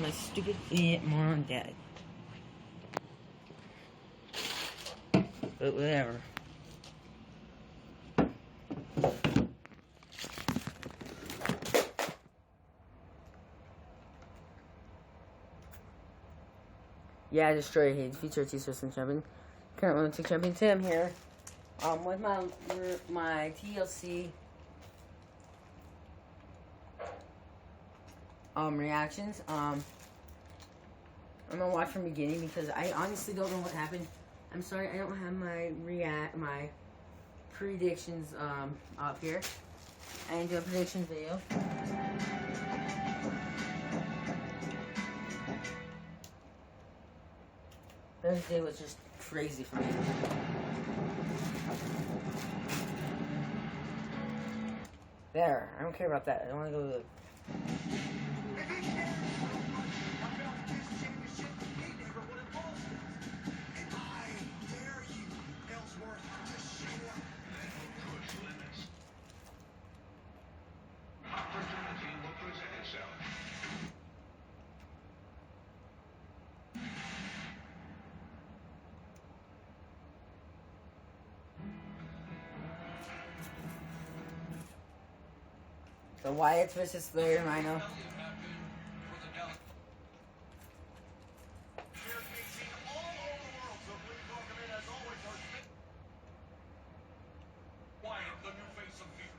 my stupid mom and dad. But whatever. Yeah, I destroyed his future T-System champion. Current Women's Champion Tim here. With my TLC reactions. I'm gonna watch from the beginning because I honestly don't know what happened. I'm sorry, I don't have my predictions up here. I didn't do a prediction video. Thursday was just crazy for me. There, I don't care about that. I don't want to go to the... So Wyatt versus Slayer Rhino.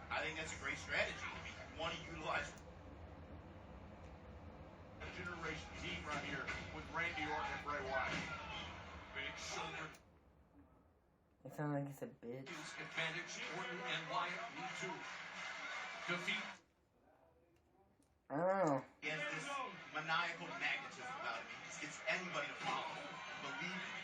I think that's a great strategy. You want to utilize a generation team right here with Randy Orton and Bray Wyatt. Big shoulder. It sounds like it's a bitch. Advantage. Orton and Wyatt need to defeat. I don't know. He has this maniacal magnetism about him. He just gets anybody to follow him. Believe it.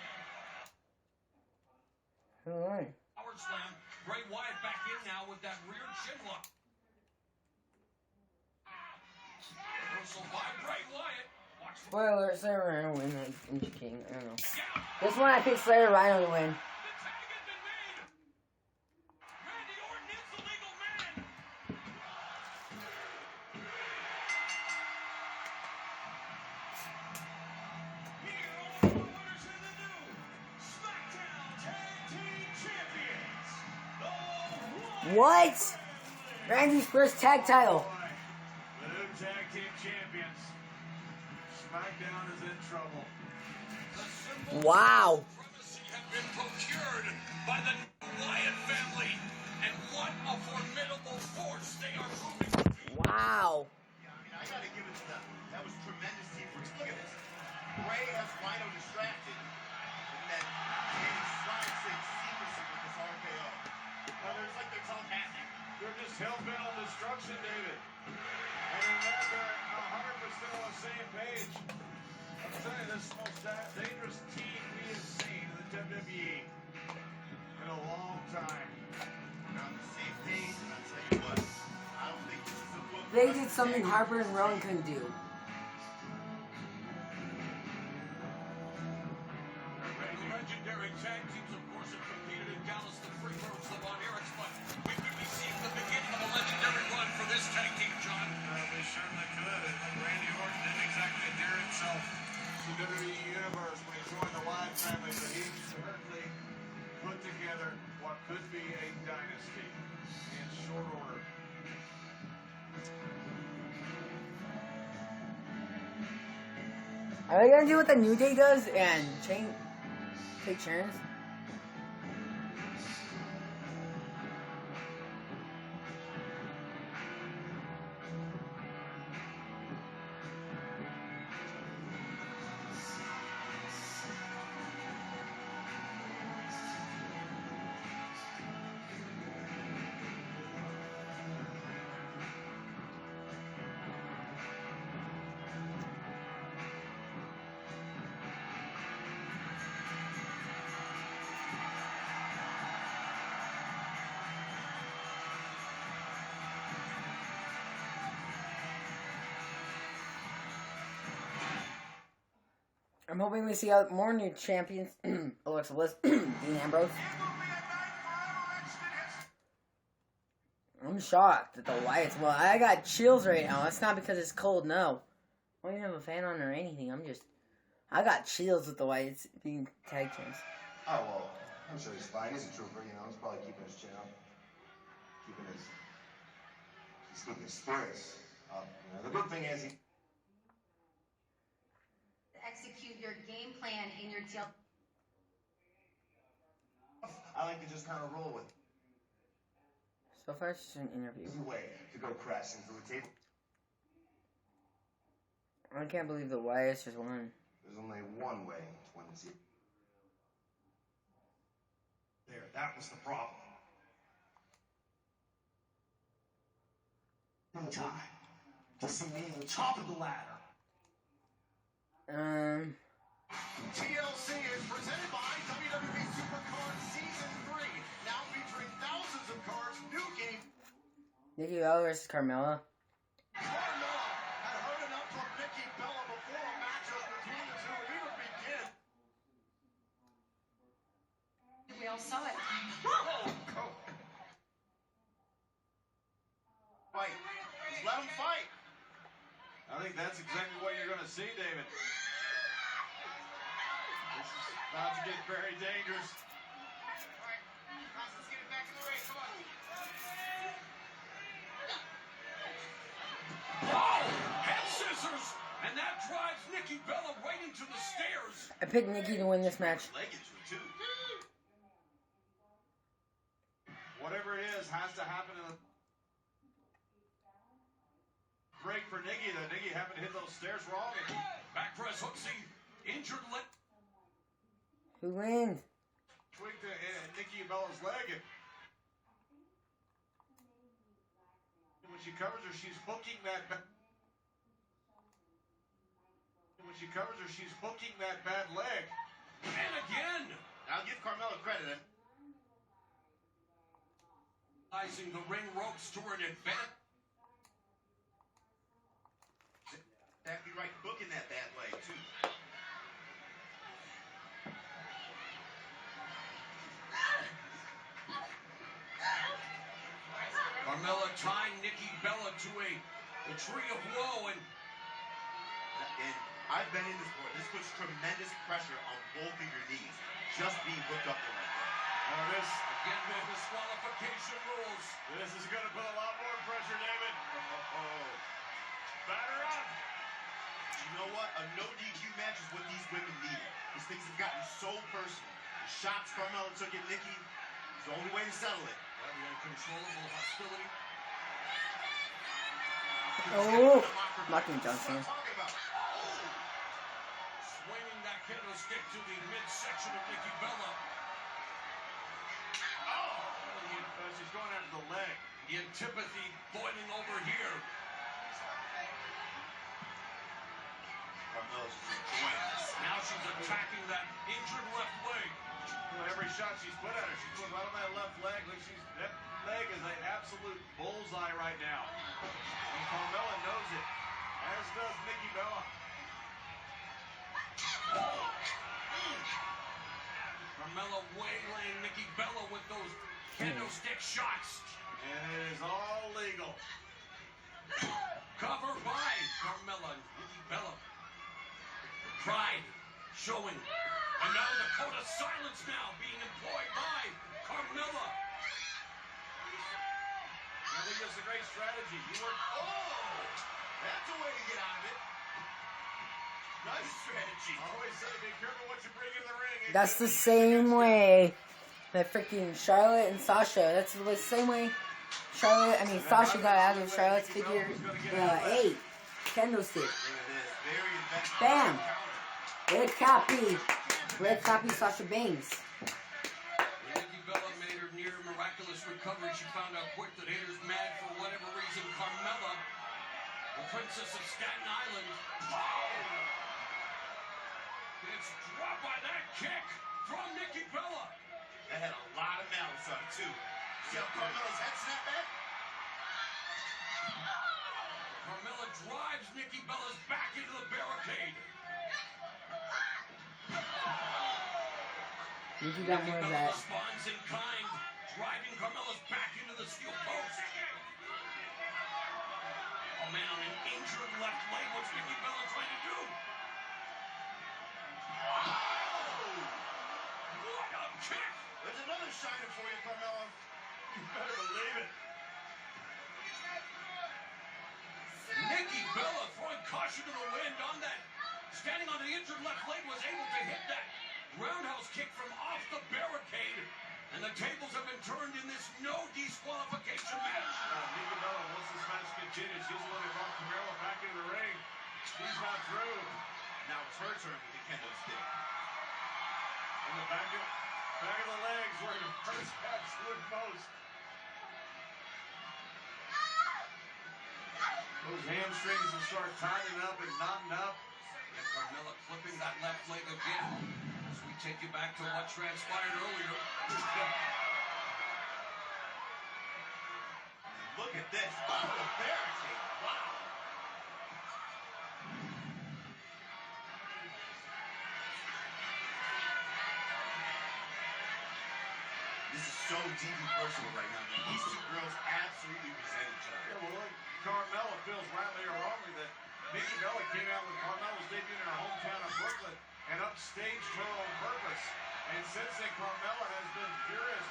Alright. Power slam. Bray Wyatt back in now with that rear chin lock. Reversal by Bray Wyatt. Spoiler, Slayer Rhino win Ninja King. I don't know. This one I picked Slayer Rhino to win. What? Randy's first tag title. The new tag team champions. SmackDown is in trouble. Wow. Supremacy have been procured by the Wyatt family, and what a formidable force they are proving to be. Wow. Yeah, I gotta give it to them. That was tremendous teamwork. Look at this. Bray has Rhino distracted, and then Randy slides in seamlessly with this RKO. It's like they're telepathic. They're just hell-bent on destruction, David. And in that, they're 100% on the same page. I'm telling you, this is the most dangerous team we have seen in the WWE in a long time. They're on the same page, and I'll tell you what, I don't think this is a book. They did something Harper and Rowan couldn't do. Legendary tag teams, of course, have competed in Dallas, the Freebirds, the Von Erichs, but we could be seeing the beginning of a legendary run for this tag team, John. We certainly could, and Randy Orton didn't exactly endear himself to the WWE Universe when he joined the Wyatt family, but he certainly put together what could be a dynasty in short order. Are they gonna do what the New Day does and take turns? I'm hoping we see more new champions. Alexa Bliss, Dean Ambrose. I'm shocked at the Wyatts. Well, I got chills right now. That's not because it's cold, no. I don't even have a fan on or anything. I got chills with the Wyatts being tag teams. Oh, well, I'm sure he's fine. He's a trooper, you know. He's probably keeping his chin up. He's keeping his spirits up. You know, the big thing is he... Execute your game plan in your TLC. I like to just kind of roll with it. So far, it's just an interview. There's a way to go crashing through a table. I can't believe the Wyatts just won. There's only one way to win this. There, that was the problem. No time to see me on the top of the ladder. TLC is presented by WWE SuperCard Season 3. Now featuring thousands of cards, new game. Nikki Bella versus Carmella. Carmella had heard enough from Nikki Bella before a matchup between the two even begin. We all saw it. Fight. Just let him fight. I think that's exactly what you're going to see, David. This is about to get very dangerous. All right, guys, let's get it back to the ring. Come on. Oh, head scissors, and that drives Nikki Bella right into the stairs. I picked Nikki to win this match. Leg injury, too. Whatever it is has to happen in the break for Nikki. That Nikki happened to hit those stairs wrong. And Back press hooks the injured leg. Who wins? tweaked Nikki Bella's leg. And when she covers her, she's hooking that. When she covers her, she's hooking that bad leg. And again. I'll give Carmella credit. Utilizing the ring ropes to an advantage. Exactly right, booking that bad leg, too. Carmella tying Nikki Bella to a tree of woe, and I've been in this sport. This puts tremendous pressure on both of your knees, just being hooked up there like that. Now this, again, the disqualification rules. this is going to put a lot more pressure, David. Batter up. You know what? A no DQ match is what these women needed. These things have gotten so personal. The shots Carmella took at Nikki is the only way to settle it. The uncontrollable hostility. Oh, Mocking Johnson. Swinging that candlestick to the midsection of Nikki Bella. She's going after the leg. The antipathy boiling over here. Carmella's just enjoying this. Now she's attacking that injured left leg. Every shot she's put at her, she's put right on that left leg. Like that leg is an absolute bullseye right now. And Carmella knows it, as does Nikki Bella. Carmella waylaying Nikki Bella with those candlestick shots. And it is all legal. Cover by Carmella and Nikki Bella. Pride showing. And now the code of silence now being employed by Carmella. I think that's a great strategy. You work. That's a way to get out of it. Nice strategy. I always say, be careful what you bring in the ring. That's the same way that freaking Charlotte and Sasha. That's the same way Sasha got out of Charlotte's figure 8 candlestick. Look at this. Very effective. Bam. Counter. Red copy Sasha Banks. Nikki Bella made her near miraculous recovery. She found out quick that haters mad for whatever reason. Carmella, the princess of Staten Island. It's dropped by that kick from Nikki Bella. That had a lot of malice on it, too. See how Carmella's head snapped back? Carmella drives Nikki Bella's back into the barricade. Nikki got more of that. Responds in kind, driving Carmella's back into the steel post. man on an injured left leg. What's Nikki Bella trying to do? What a kick! There's another shiner for you, Carmella. You better believe it. Nikki Bella throwing caution to the wind on that. Standing on the injured left leg was able to hit that roundhouse kick from off the barricade. And the tables have been turned in this no disqualification match. Nikki Bella, once this match continues, she's looking for Carmella back into the ring. She's not through. Now it's her turn with the kendo stick. In the back of the legs where it hurts absolute most. Those hamstrings will start tightening up and knotting up. And Carmella clipping that left leg again. As we take you back to what transpired earlier. Look at this. Oh, the barricade. Wow. This is so deeply personal right now. These two girls absolutely resent each other. Yeah, well, look, Carmella feels rightly or wrongly that Nikki Bella came out when Carmella's debuted in her hometown of Brooklyn and upstaged her on purpose. And since then, Carmella has been furious.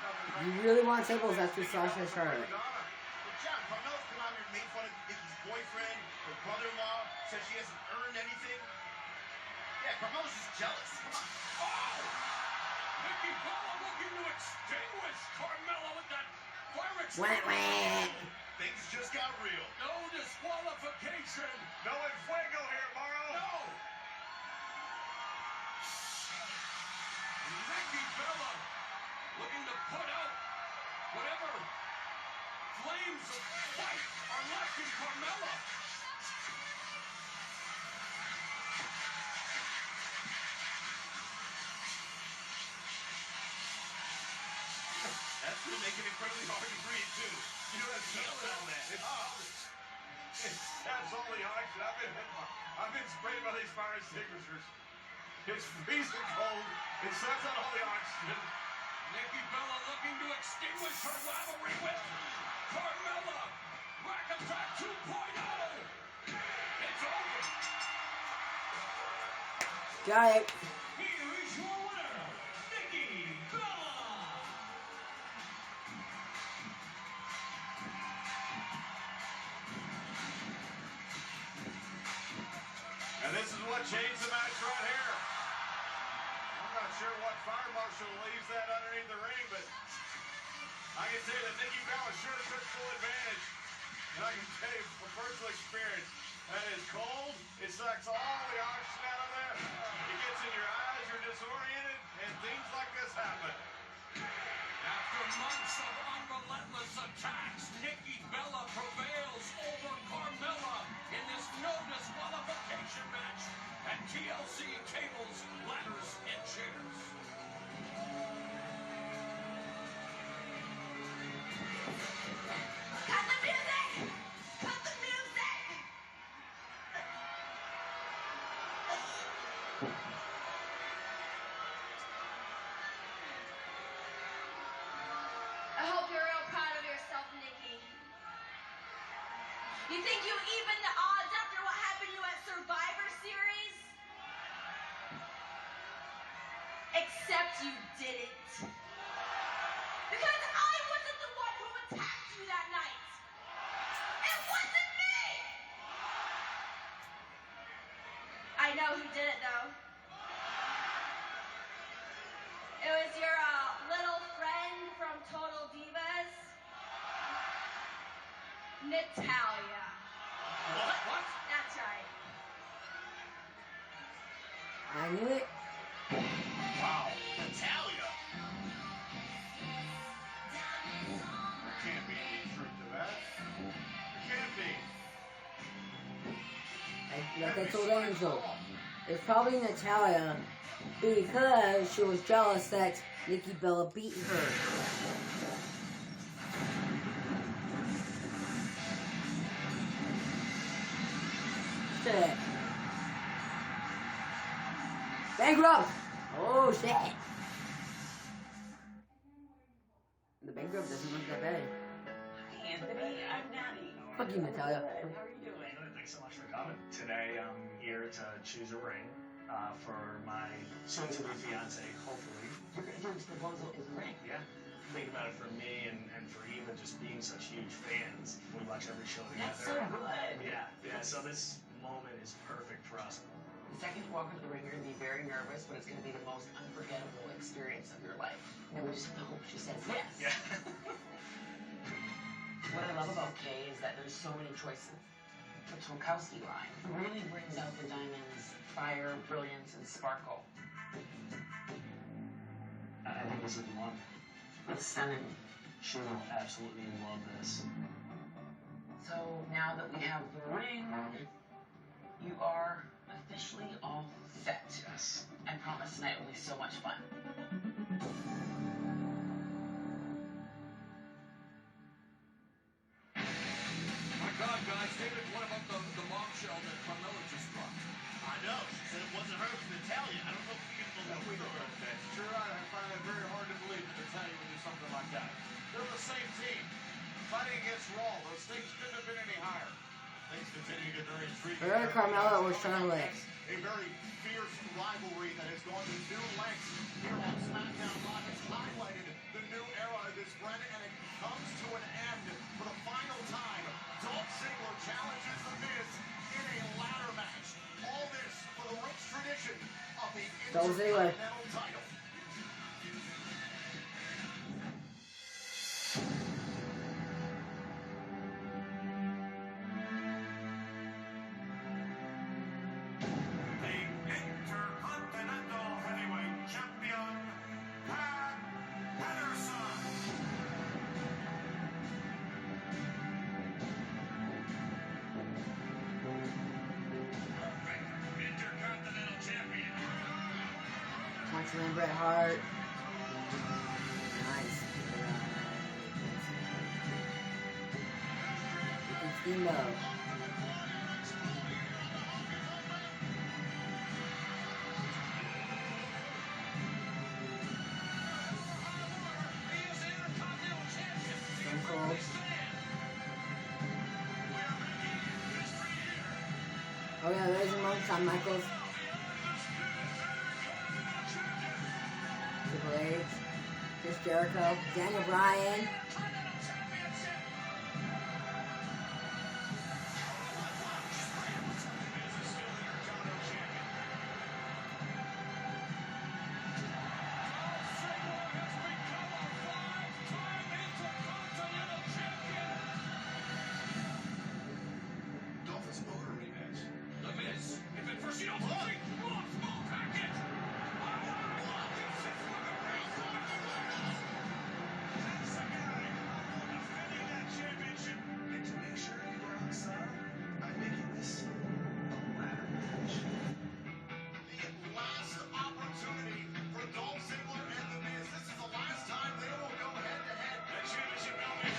You really want tables after Sasha Charlotte. But John, Carmella's come out here and made fun of Nikki's boyfriend, her brother-in-law, says she hasn't earned anything. Yeah, Carmella's just jealous. Come on. Oh! Nikki Bella looking to extinguish Carmella with that fire extinguisher. Things just got real. No disqualification. No enfuego here, Morrow. No. Nikki Bella looking to put out whatever flames of fight are left in Carmella. That's going to make it incredibly hard to breathe, too. You know, that's Yelling on that. That's only oxygen. I've been sprayed by these fire extinguishers. It's freezing cold. It sucks out all the oxygen. Nikki Bella looking to extinguish her rivalry with Carmella. Rack Attack 2.0. It's over. Got it. Here is your winner, Nikki Bella. And this is what changed the match right here. I'm not sure what fire marshal leaves that underneath the ring, but I can tell you that Nikki Bella sure took full advantage. And I can tell you from personal experience, that is cold. It sucks all the oxygen out of there. It gets in your eyes, you're disoriented, and things like this happen. After months of unrelentless attacks, Nikki Bella prevails over Carmella in this no disqualification match at TLC Tables, Ladders, and Chairs. Cut the music! Cut the music! I hope you're real proud of yourself, Nikki. You think you even the odds after what happened to you at Survivor Series? Except you didn't. Because I wasn't the one who attacked you that night. It wasn't me! I know who did it, though. It was your little friend from Total Divas, Natalia. What? That's right. I knew it. Wow. Natalia. There can't be any truth to that. There can't be. Like I told Angel, it's probably Natalia because she was jealous that Nikki Bella beat her. Shit. Bankrupt! Oh shit! The bankrupt doesn't look that bad. Anthony, I'm Natty. Fuck you, Natalia. How are you doing? Today I'm here to choose a ring for my soon-to-be fiance, hopefully. You're gonna do this proposal in the ring. Yeah. Think about it for me and for Eva just being such huge fans. We watch every show together. That's so good. Yeah. So this moment is perfect for us. The second you walk into the ring, you're gonna be very nervous, but it's gonna be the most unforgettable experience of your life. And we just hope she says yes. Yeah. What I love about Kay is that there's so many choices. The Tolkowski line really brings out the diamond's fire, brilliance, and sparkle. I think this is the one. It's stunning. She will absolutely love this. So now that we have the ring, you are officially all set. Yes. I promise tonight will be so much fun. My God, guys, David, what about the bombshell that Carmella just dropped? I know. She said it wasn't her, it was Natalia. I don't know if we can believe her. That's true. I find it very hard to believe that Natalia would do something like that. They're the same team. Fighting against Raw, those things couldn't have been any higher. Things continue to get very intriguing. Her and Carmella were showing legs. A very fierce rivalry that has gone to new lengths here on SmackDown Live. It's highlighted the new era of this brand, and it comes to an end for the final time. Dolph Ziggler challenges The Miz in a ladder match. All this for the rich tradition of the Intercontinental title. Countryman Bret Hart. Nice. It's Emoze. Stone Cold. Oh yeah, there's a moment, Shawn Michaels. Triple H, Chris Jericho, Daniel Bryan. Dolph is over a rematch. The Miz, if at first you don't believe, small package. The last opportunity for Dolph Ziggler and The Miz. This is the last time they will go head-to-head. That championship belt may be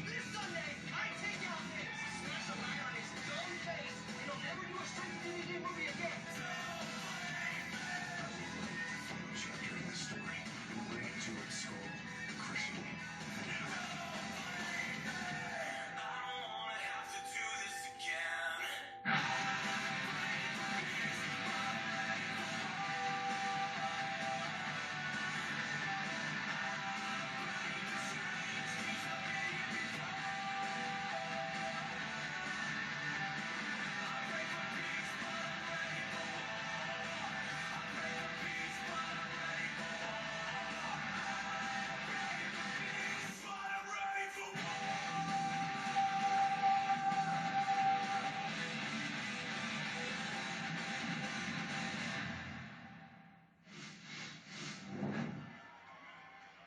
This Sunday, I take out Miz, smash a light on his dumb face, and he'll never do a straight DVD movie again. Chapter in the story, and bring it to its soul, crushing it.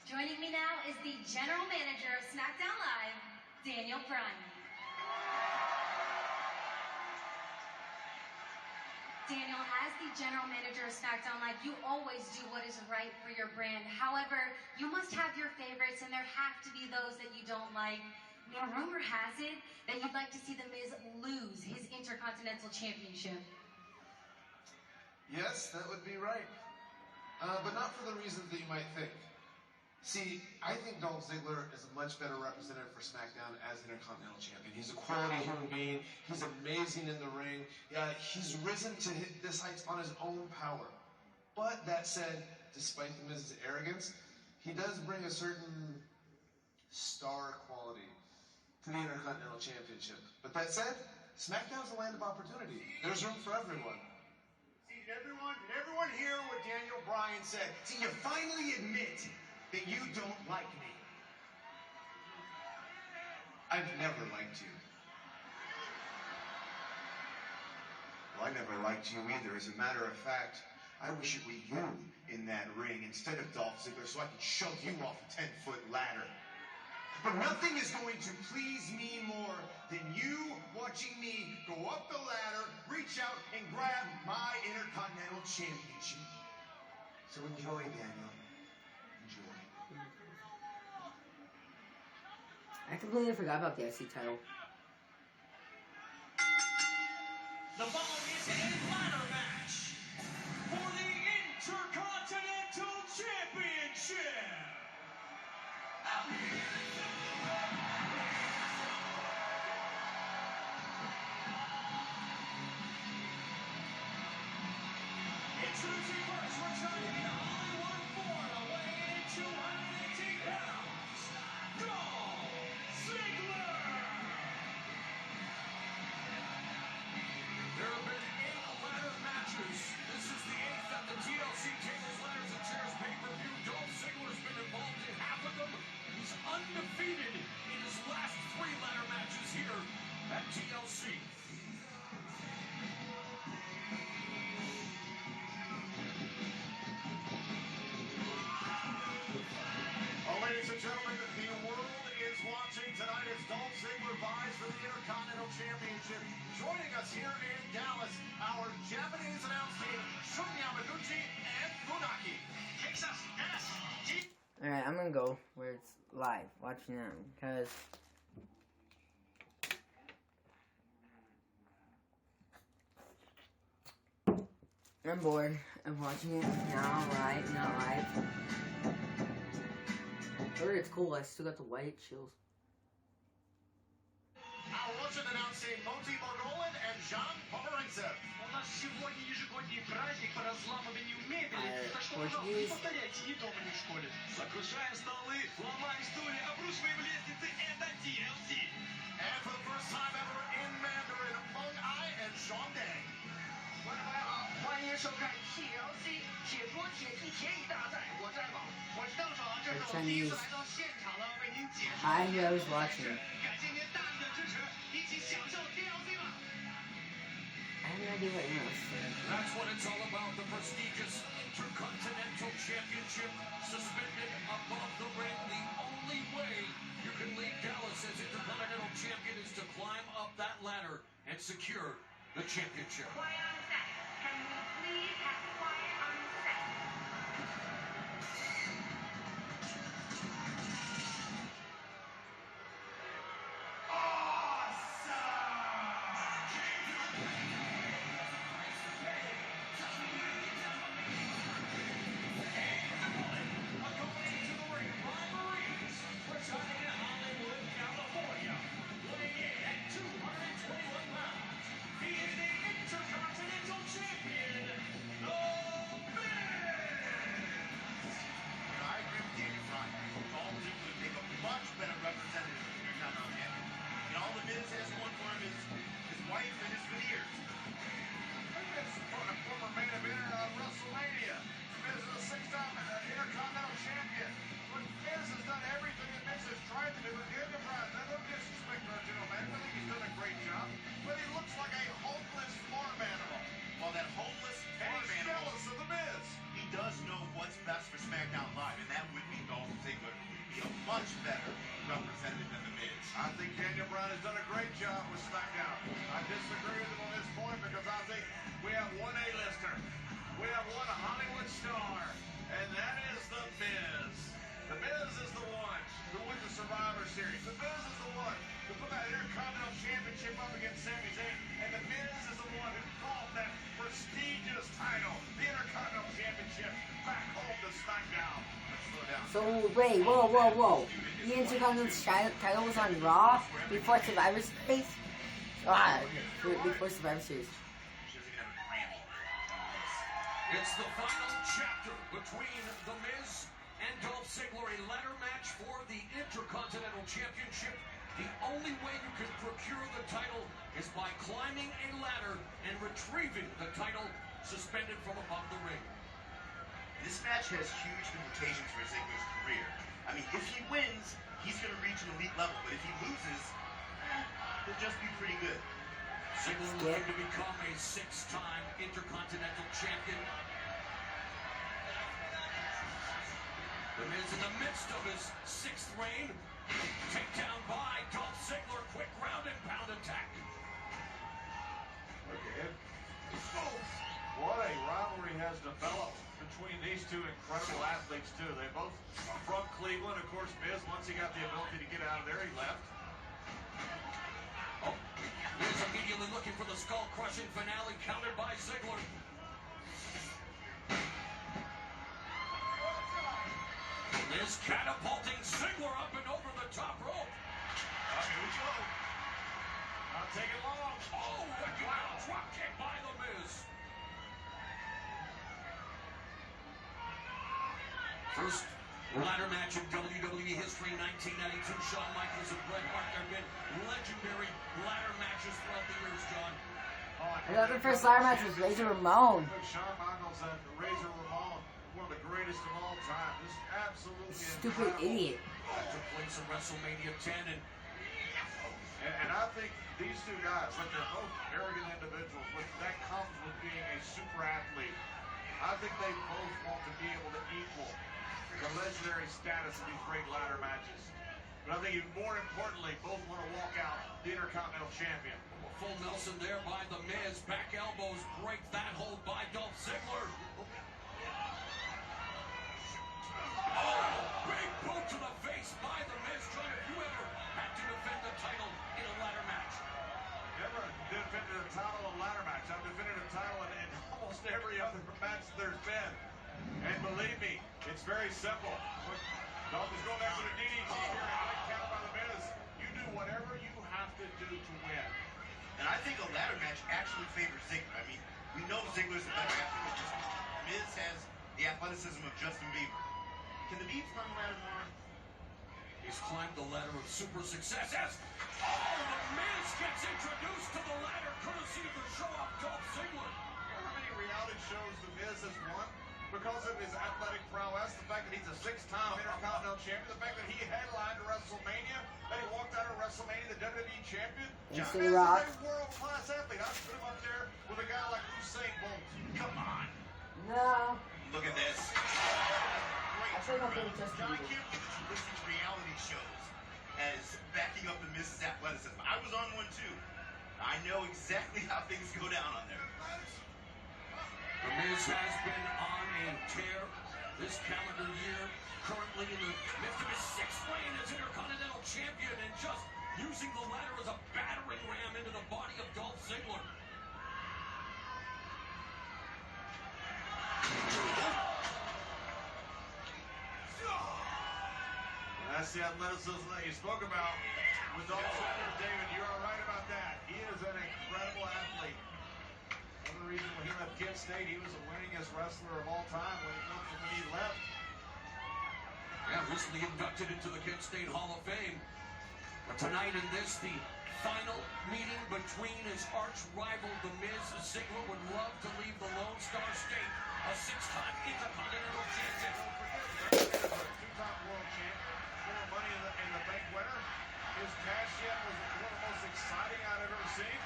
Joining me now is the general manager of SmackDown Live, Daniel Bryan. Daniel, as the general manager of SmackDown Live, you always do what is right for your brand. However, you must have your favorites, and there have to be those that you don't like. Now, rumor has it that you'd like to see The Miz lose his Intercontinental Championship. Yes, that would be right. But not for the reasons that you might think. See, I think Dolph Ziggler is a much better representative for SmackDown as Intercontinental Champion. He's a quality human being. He's amazing in the ring. He's risen to this heights on his own power. But that said, despite the Miz's arrogance, he does bring a certain star quality to the Intercontinental Championship. But that said, SmackDown's a land of opportunity. There's room for everyone. See, did everyone hear what Daniel Bryan said? See, you finally admit that you don't like me. I've never liked you. Well, I never liked you either. As a matter of fact, I wish it were you in that ring instead of Dolph Ziggler so I could shove you off a 10-foot ladder. But nothing is going to please me more than you watching me go up the ladder, reach out, and grab my Intercontinental Championship. So enjoy, Daniel. Enjoy. I completely forgot about the IC title. The following is a ladder match for the Intercontinental Championship. Introducing first, returning in Hollywood, Florida, weighing in 218 pounds, Dolph Ziggler. There have been 8 ladder matches. This is the 8th at the TLC Tables, Ladders, and Chairs pay-per-view. Dolph Ziggler's been involved in half of them. He's undefeated in his last 3 ladder matches here at TLC. Well, ladies and gentlemen, the world is watching tonight as Dolph Ziggler vies for the Intercontinental Championship. Joining us here in Dallas, our Japanese announce team, Shun Yamaguchi and Funaki. Texas, Dallas. Alright, I'm gonna go where it's live, watching them, because I'm bored of watching it. Not live. I heard it's cool, I still got the white chills. Our Russian announce team, Moti Margolin and Jean Pomerantsev. У нас сегодня ежегодный праздник по разламыванию мебели. Так что, пожалуйста, не повторяйте ни дома, ни в школе. Сокрушаем столы, ломаем стулья, обрушиваем лестницы. Это TLC. And for the first time ever in Mandarin, Meng Ai and Sean Day. 欢迎收看 TLC 解说铁踢铁椅大赛，我是艾宝，我是邓爽，这是我第一次来到现场了，为您解说。I was watching. 感谢您大力的支持，一起享受 TLC 吧。I have no idea what you're saying. That's what it's all about, the prestigious Intercontinental Championship suspended above the ring. The only way you can leave Dallas as Intercontinental Champion is to climb up that ladder and secure the championship. Quiet on set. Can we please have quiet on set? I agree with Daniel Bryan. Dolph Ziggler would make a much better representative of the Intercontinental Champion. And all the Miz has going for him is his wife and his veneers. Miz is a former main eventer of WrestleMania. Miz is a 6-time Intercontinental Champion. But Miz has done everything that Miz has tried to do. And Daniel Bryan, no disrespect to our general manager, I think he's done a great job. But he looks like a hopeless farm animal. While that homeless And farm he's animal, jealous of the Miz. he does know what's best for SmackDown Live, and that would be Dolph Ziggler would be a much better representative than the Miz. I think Daniel Bryan has done a great job with SmackDown. I disagree with him on this point because I think we have one A-lister. We have one Hollywood star, and that is The Miz. The Miz is the one who wins the Survivor Series. The Miz is the one So wait, whoa. The Intercontinental title was on Raw before Survivor Series. Before Survivor Series. It's the final chapter between The Miz and Dolph Ziggler, a ladder match for the Intercontinental Championship. The only way you can procure the title is by climbing a ladder and retrieving the title suspended from above the ring. This match has huge implications for Ziggler's career. I mean, if he wins, he's going to reach an elite level, but if he loses, he'll just be pretty good. Ziggler looking to become a 6-time Intercontinental Champion. The Miz in the midst of his 6th reign. Takedown by Dolph Ziggler. Quick ground and pound attack. Look at it. What a rivalry has developed between these two incredible athletes, too. They both are from Cleveland. Of course, Miz, once he got the ability to get out of there, he left. Oh, Miz immediately looking for the skull-crushing finale, countered by Ziggler. Miz catapulting Ziggler up and over the top rope. Here we go. Not taking long. Oh, wow. Drop kick by The Miz. First ladder match in WWE history, 1992. Shawn Michaels and Bret Hart. There have been legendary ladder matches throughout the years, John. I thought the first ladder match was Razor Ramon. Shawn Michaels and Razor Ramon, one of the greatest of all time. This is absolutely Stupid incredible. idiot. That took place at WrestleMania 10, And I think these two guys, like they're both arrogant individuals, but that comes with being a super athlete. I think they both want to be able to equal the legendary status of these great ladder matches. But I think even more importantly, both want to walk out the Intercontinental Champion. full Nelson there by The Miz. Back elbows break that hold by Dolph Ziggler. Oh, big boot to the face by The Miz. John, have you ever had to defend the title in a ladder match? Never defended a title in a ladder match. I've defended a title in almost every other match there's been. And believe me, it's very simple. Dolph is going back to the DDT here and right count by The Miz. You do whatever you have to do to win. And I think a ladder match actually favors Ziggler. I mean, we know Ziggler's a better athlete. Just Miz has the athleticism of Justin Bieber. Can the Biebs climb the ladder more? He's climbed the ladder of super success. The Miz gets introduced to the ladder courtesy of the show-off Dolph Ziggler. You know how many reality shows The Miz has won? Because of his athletic prowess, the fact that he's a 6-time Intercontinental Champion, the fact that he headlined WrestleMania, that he walked out of WrestleMania the WWE Champion. Yes, Miz is Rock. a world-class athlete. I'd put him up there with a guy like Usain Bolt. Come on. No. Look at this. I think I'm being just John, I can't believe that you listen to reality shows as backing up the Miz's athleticism. I was on one too. I know exactly how things go down on there. The Miz has been on a tear this calendar year, currently in the midst of his 6th reign as Intercontinental Champion and just using the ladder as a battering ram into the body of Dolph Ziggler. And that's the athleticism that you spoke about with Dolph Ziggler. David, you are right about that. He is an incredible athlete. One reason when he left Kent State, he was the winningest wrestler of all time when he left. Yeah, recently inducted into the Kent State Hall of Fame. But tonight in this, the final meeting between his arch rival, The Miz. Ziggler would love to leave the Lone Star State a 6-time Intercontinental Champion. A 2-time world champion, former Money in the Bank winner. His cash in was one of the most exciting I've ever seen.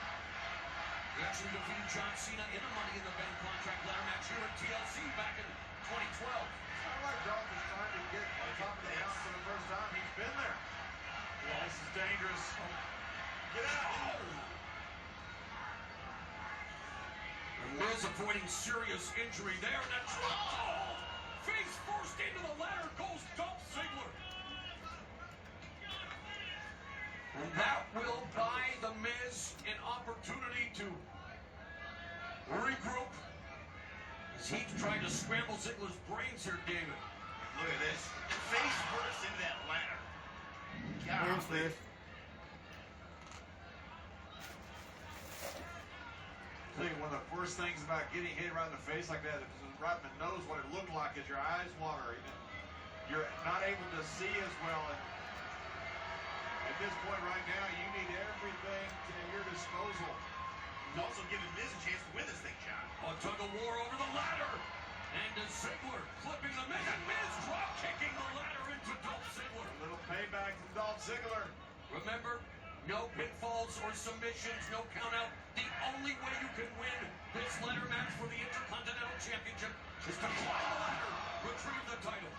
He actually defeated John Cena in a Money in the Bank contract ladder match here at TLC back in 2012. It's kind of like Dolph is trying to get on top of the mountain for the first time. He's been there. Yeah, this is dangerous. Get out! The Miz avoiding serious injury there. And that's face first into the ladder goes Dolph Ziggler. And that will buy The Miz an opportunity to regroup as he's trying to scramble Ziggler's brains here, David. Look at this. Face first into that ladder. Hands Golly. first. I think one of the worst things about getting hit around the face like that is right in the nose. What it looked like is your eyes water. You're not able to see as well. And at this point right now, you need everything at your disposal. He's also giving Miz a chance to win this thing, John. A tug of war over the ladder. And Ziggler flipping the Miz. And Miz drop kicking the ladder into Dolph Ziggler. A little payback from Dolph Ziggler. Remember, no pinfalls or submissions, no count out. The only way you can win this ladder match for the Intercontinental Championship is to climb the ladder, retrieve the title.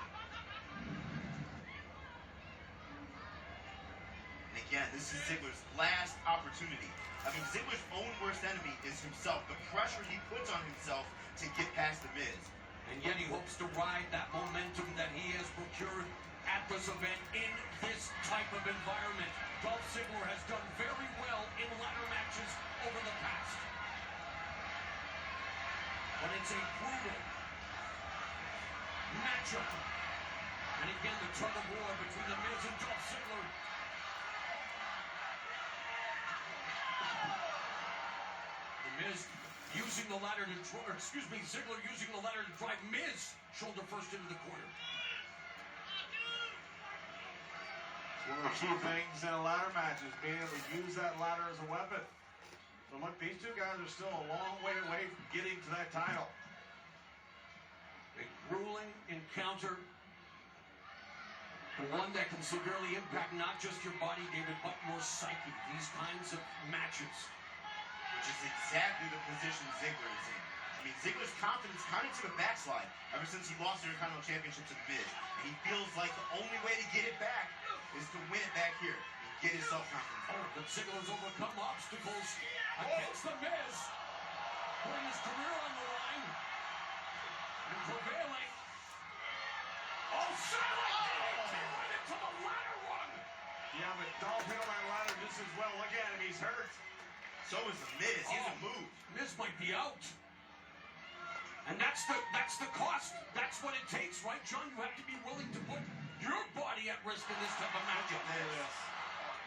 And again, this is Ziggler's last opportunity. I mean, Ziggler's own worst enemy is himself. The pressure he puts on himself to get past The Miz. And yet he hopes to ride that momentum that he has procured at this event in this type of environment. Dolph Ziggler has done very well in ladder matches over the past. But it's a brutal matchup. And again, the tug of war between The Miz and Dolph Ziggler. The Miz using the ladder to, Ziggler using the ladder to drive Miz shoulder first into the corner. One of the key things in a ladder match is being able to use that ladder as a weapon. So look, these two guys are still a long way away from getting to that title. A grueling encounter. One that can severely impact not just your body, David, but your psyche. These kinds of matches. Which is exactly the position Ziggler is in. I mean, Ziggler's confidence kind of took a backslide ever since he lost the Intercontinental Championship to The Miz. And he feels like the only way to get it back is to win it back here and get his self-confidence. Oh, but Ziggler's overcome obstacles against The Miz, putting his career on the line and prevailing. Oh, satellite DDT right into the ladder run. Yeah, but Dolph hit on that ladder just as well. Look at him, he's hurt. So is The Miz. He hasn't moved. Miz might be out. And that's the cost. That's what it takes, right, John? You have to be willing to put your body at risk in this type of matchup. Yes.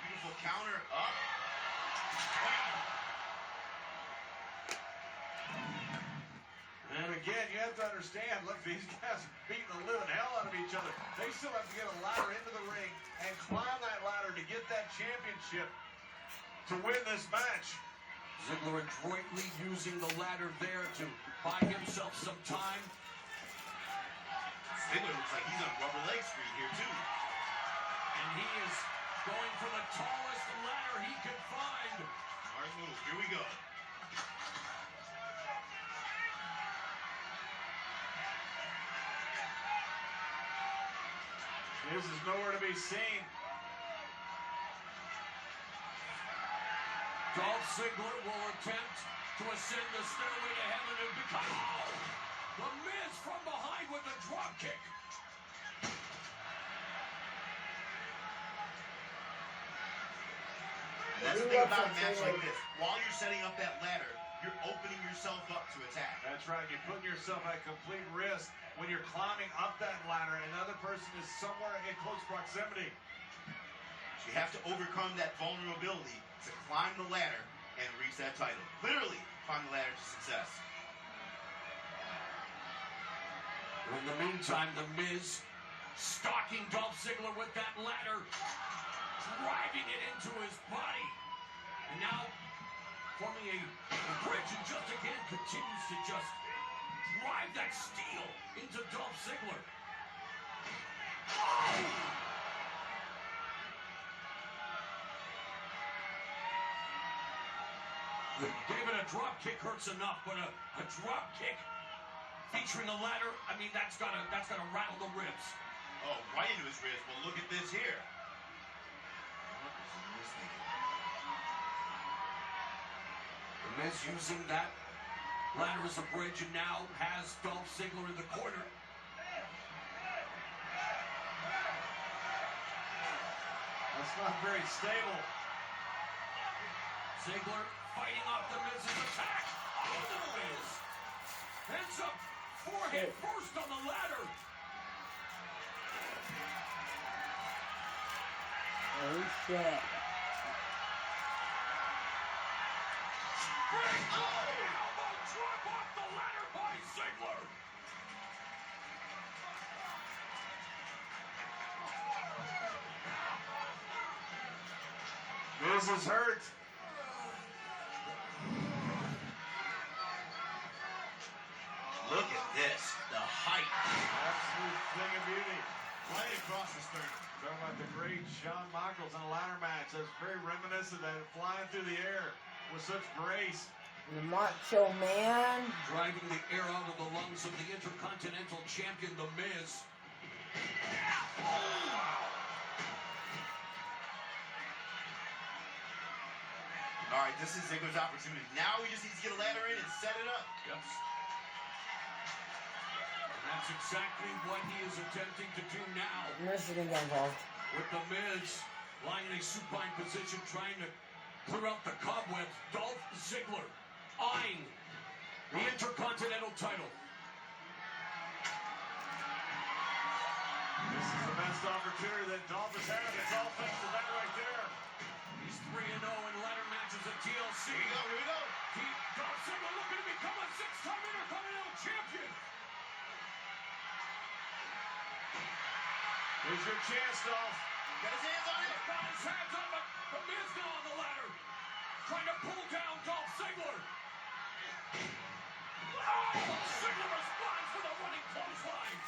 Beautiful counter up. And again, you have to understand, look, these guys are beating the living hell out of each other. They still have to get a ladder into the ring and climb that ladder to get that championship to win this match. Ziggler adroitly using the ladder there to buy himself some time. Ziggler looks like he's on rubber leg street here, too. And he is going for the tallest ladder he can find. Smart move. Here we go. This is nowhere to be seen. Dolph Ziggler will attempt to ascend the stairway to heaven and become... Oh! The Miz from behind with a drop kick. That's the thing about a match like this. While you're setting up that ladder, you're opening yourself up to attack. That's right. You're putting yourself at complete risk when you're climbing up that ladder and another person is somewhere in close proximity. So you have to overcome that vulnerability to climb the ladder and reach that title. Literally, climb the ladder to success. In the meantime, The Miz stalking Dolph Ziggler with that ladder, driving it into his body. And now forming a bridge and just again continues to just drive that steel into Dolph Ziggler. Oh! David, a drop kick hurts enough, but a drop kick featuring a ladder, I mean, that's gotta rattle the ribs. Oh, right into his wrist. Well, look at this here. What is the Miz thinking? The Miz using that ladder as a bridge and now has Dolph Ziggler in the corner. That's not very stable. Ziggler fighting off The Miz's attack. Oh, The Miz! Hands up, forehead first on the ladder. Oh shit. Elbow drop off the ladder by Ziggler. Miz is hurt. Look at this. The height. Absolute thing of beauty. Right across the sternum. Talking about the great Shawn Michaels in a ladder match. That's very reminiscent of that, flying through the air with such grace. The Macho Man. Driving the air out of the lungs of the Intercontinental Champion, The Miz. All right, this is Ziggler's opportunity. Now he just needs to get a ladder in and set it up. Yep. And that's exactly what he is attempting to do now. Nurse is gonna get involved. With The Miz lying in a supine position, trying to clear out the cobwebs. Dolph Ziggler eyeing the Intercontinental title. This is the best opportunity that Dolph has had. It's all thanks to that right there. He's 3-0 in ladder matches at TLC. Here we go. Dolph Ziggler looking to become a 6-time Intercontinental Champion. Here's your chance, Dolph. Got his hands on it. Got his hands on it. The Miz now on the ladder. Trying to pull down Dolph Ziggler. Oh! Ziggler responds with a running clothesline.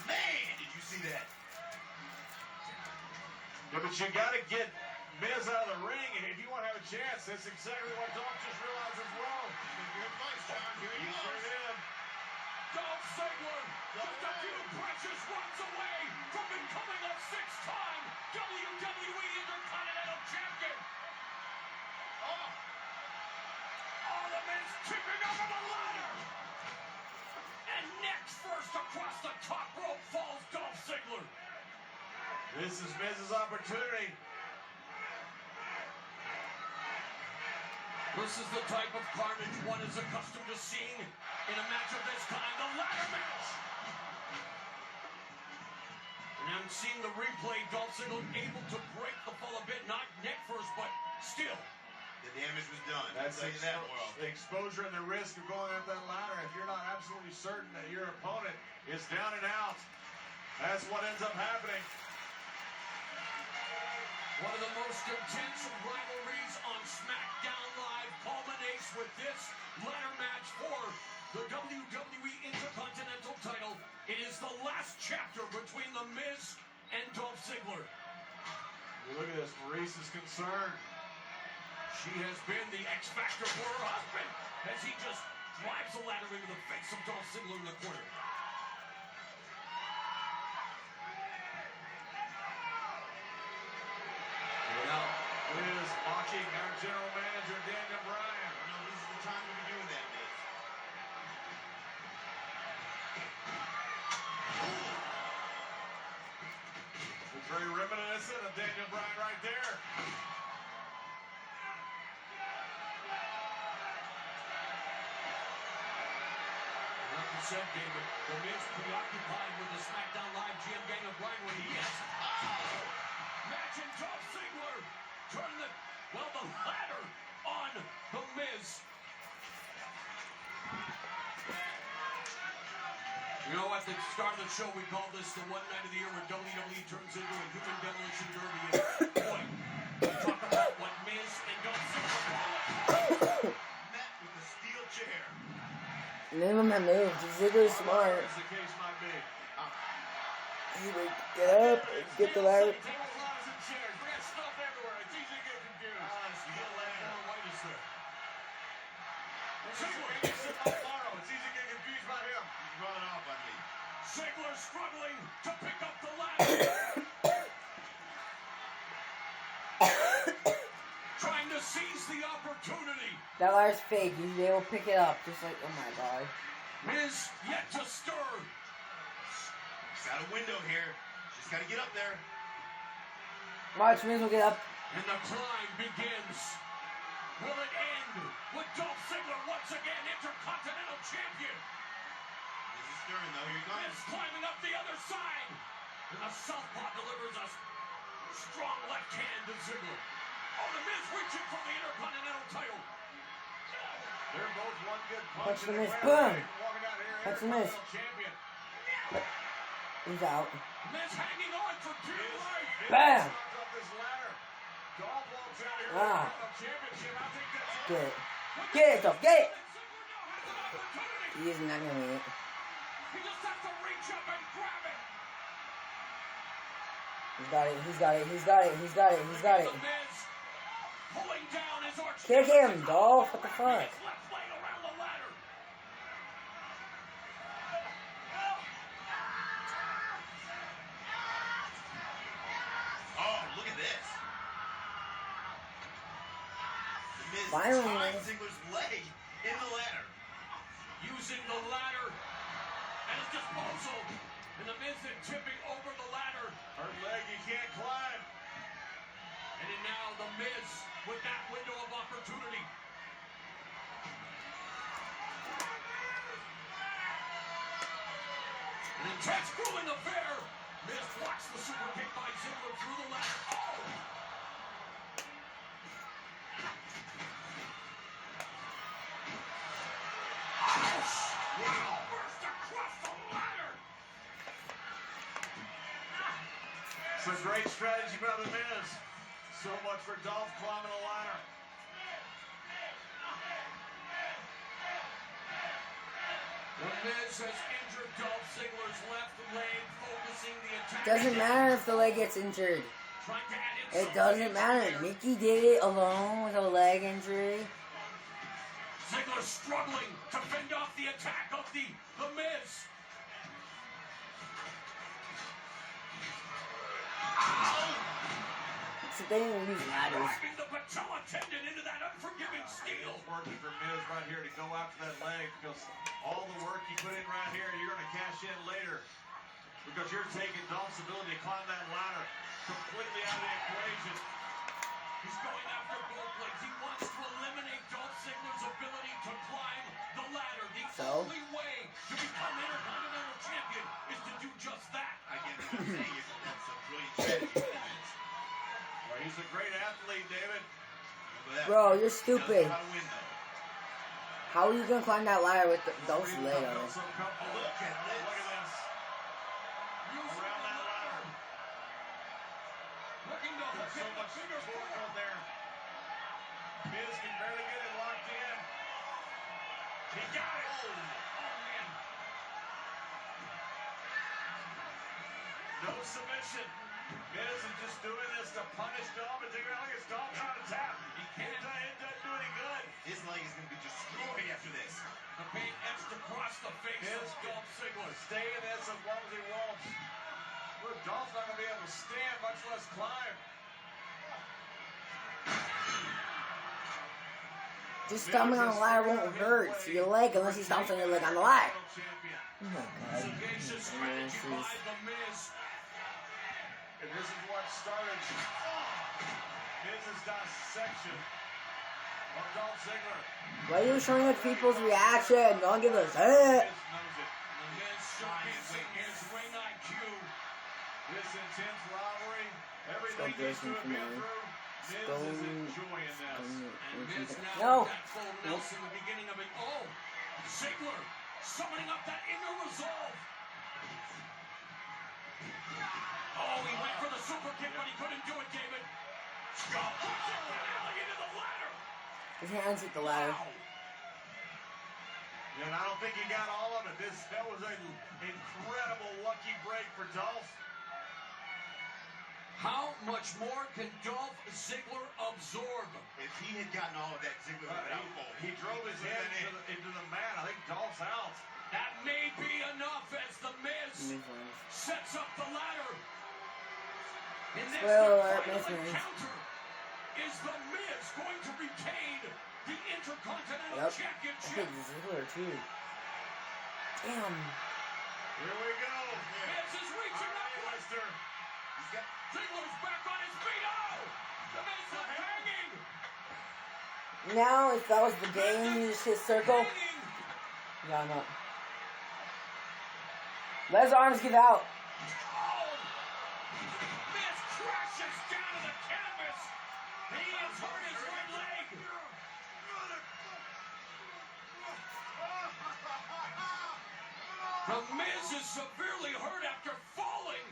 Man, did you see that? Yeah, but you got to get Miz out of the ring, and if you want to have a chance, that's exactly what Dolph just realized as well. Good advice, John. Here he He sure goes. did. Dolph Ziggler just a few precious runs away from becoming a 6-time WWE Intercontinental Champion. Oh, The Miz tipping over the ladder. And neck first across the top rope falls Dolph Ziggler. This is Miz's opportunity. This is the type of carnage one is accustomed to seeing in a match of this kind, the ladder match. And I'm seeing the replay, Dolph Ziggler able to break the fall a bit, not neck first, but still. the damage was done. That's I'll tell you that, world. the exposure and the risk of going up that ladder. If you're not absolutely certain that your opponent is down and out, that's what ends up happening. One of the most intense rivalries on SmackDown Live culminates with this ladder match for the WWE Intercontinental title. It is the last chapter between The Miz and Dolph Ziggler. Look at this, Maurice is concerned. She has been the X Factor for her husband as he just drives the ladder into the face of Dolph Ziggler in the corner. Now, is mocking our general manager, Daniel Bryan. No, this is the time to be doing that, Miz. It's very reminiscent of Daniel Bryan right there. Like you said, David, The Miz preoccupied with the SmackDown Live GM gang of Bryan when he gets match and Dolph Ziggler turn the ladder on The Miz. You know, at the start of the show, we called this the one night of the year where WWE turns into a human demolition derby. And boy, talk about what Miz and Dolph Ziggler call it. Met with a steel chair. Name him that move. Ziggler's smart. As the case might be. He would get up and get the ladder. Tables, ladders, and chairs. We got stuff everywhere. It's easy to get confused. You gotta let it Paul White is there. Ziggler, he's sitting on Morrow. It's easy to get confused by him. He's running off on me. Ziggler struggling to pick up the ladder. Trying to seize the opportunity. That ladder's fake. They will pick it up. Just like, oh my god. Miz yet to stir. She's got a window here. She's got to get up there. Watch, Miz will get up. And the climb begins. Will it end with Dolph Ziggler once again Intercontinental Champion? This is stirring, though. Here he Miz comes. climbing up the other side. And the southpaw delivers a strong left hand to Ziggler. Oh, the Miz reaching for the Intercontinental title. They're both one good Punch punch the and Miz, away. boom. Walking out here, Punch the Miz. Intercontinental champion. He's out. Miz hanging on for dear life. Bam! Dropped off this ladder. Dolph walks out here. Ah. Intercontinental championship. I think that's it. Get it. Get it, Dolph. Get it. Ziggler now has an opportunity. He is not gonna win it. He just has to reach up and grab it. He's got it. He's got it. He's got it. He's got it. He's got it. The Miz pulling down his arch. Kick him, Dolph. What the fuck? His left leg around the ladder. Oh, look at this. The Miz Finally. tied Ziggler's leg in the ladder. Using the ladder at his disposal. And the Miz is tipping over the ladder. Her leg, you can't climb. And then now the Miz with that window of opportunity. An intense grueling affair. Miz blocks the super kick by Ziggler through the ladder. Oh! Wow! Burst across the ladder. It's a great strategy by the Miz. So much for Dolph climbing a ladder. The Miz has injured Dolph Ziggler's left leg, focusing the attack. Doesn't matter if the leg gets injured. Trying to add It insult doesn't to matter. injury. Mickey did it alone with a leg injury. Ziggler struggling to fend off the attack of the Miz. It's the thing with these ladders. Driving the patella tendon into that unforgiving steel. It's working for Miz right here to go after that leg because all the work you put in right here, you're going to cash in later because you're taking Dolph's ability to climb that ladder completely out of the equation. He's going after both legs. He wants to eliminate Dolph Ziggler's ability to climb the ladder. The So? only way to become Intercontinental Champion is to do just that. I can't even say it, but that's a brilliant strategy for the Miz. Well, he's a great athlete, David. Remember that. Bro, you're He does stupid. know how to win, though. How are you gonna climb that ladder with Dolph's leg on it? Also come- Oh, look at this. Look at this. Using Around the that ladder. Looking to hook So in the much finger torque four. out there. Miz can barely get it locked in. He got it. Oh, man. No submission. Miz is just doing this to punish Dolph and Ziggler. Look, it's Dolph trying to tap. He can't. It doesn't do any good. His leg is going to be destroyed after this. The paint etched across the face of Miz can Dolph Ziggler. stay in this as long as he wants. Look, Dolph's not going to be able to stand, much less climb. Just stomping on the ladder won't hurt your leg unless you stomp on your leg on the ladder. Champion. Oh my god. Sagacious strategy by the Miz. And this is what started Miz's dissection of Dolph Ziggler. Why are you showing us people's reaction? Don't give us Miz knows it. The Miz showcasing his ring IQ. This intense rivalry, everything Stop these two dancing have for been me. through, Miz is Stone- enjoying this. And Miz now No. with that full Nelson, the beginning of it. Oh, Ziggler summoning up that inner resolve. Oh, he went for the super kick, but he couldn't do it, David. Scott puts it finale into the ladder. His hands hit the ladder. Wow. And I don't think he got all of it. That was an incredible lucky break for Dolph. How much more can Dolph Ziggler absorb? If he had gotten all of that, Ziggler would have been out cold. He drove his head into the mat. I think Dolph's out. That may be enough as the Miz sets up the ladder. In this Spoiler alert, final Miz wins. encounter, is the Miz going to retain the Intercontinental Yep. I Championship? think Ziggler too. Damn. Here we go. Miz is reaching All right, upwards. Lester. He's got Ziggler's back on his feet. Oh! The Miz left hanging. Now, if that was the game, you just hit circle. Hanging. Yeah, I'm up. Let his arms give out. Oh! Miz crashes down to the canvas. And he has hurt his right leg. The Miz is severely hurt after falling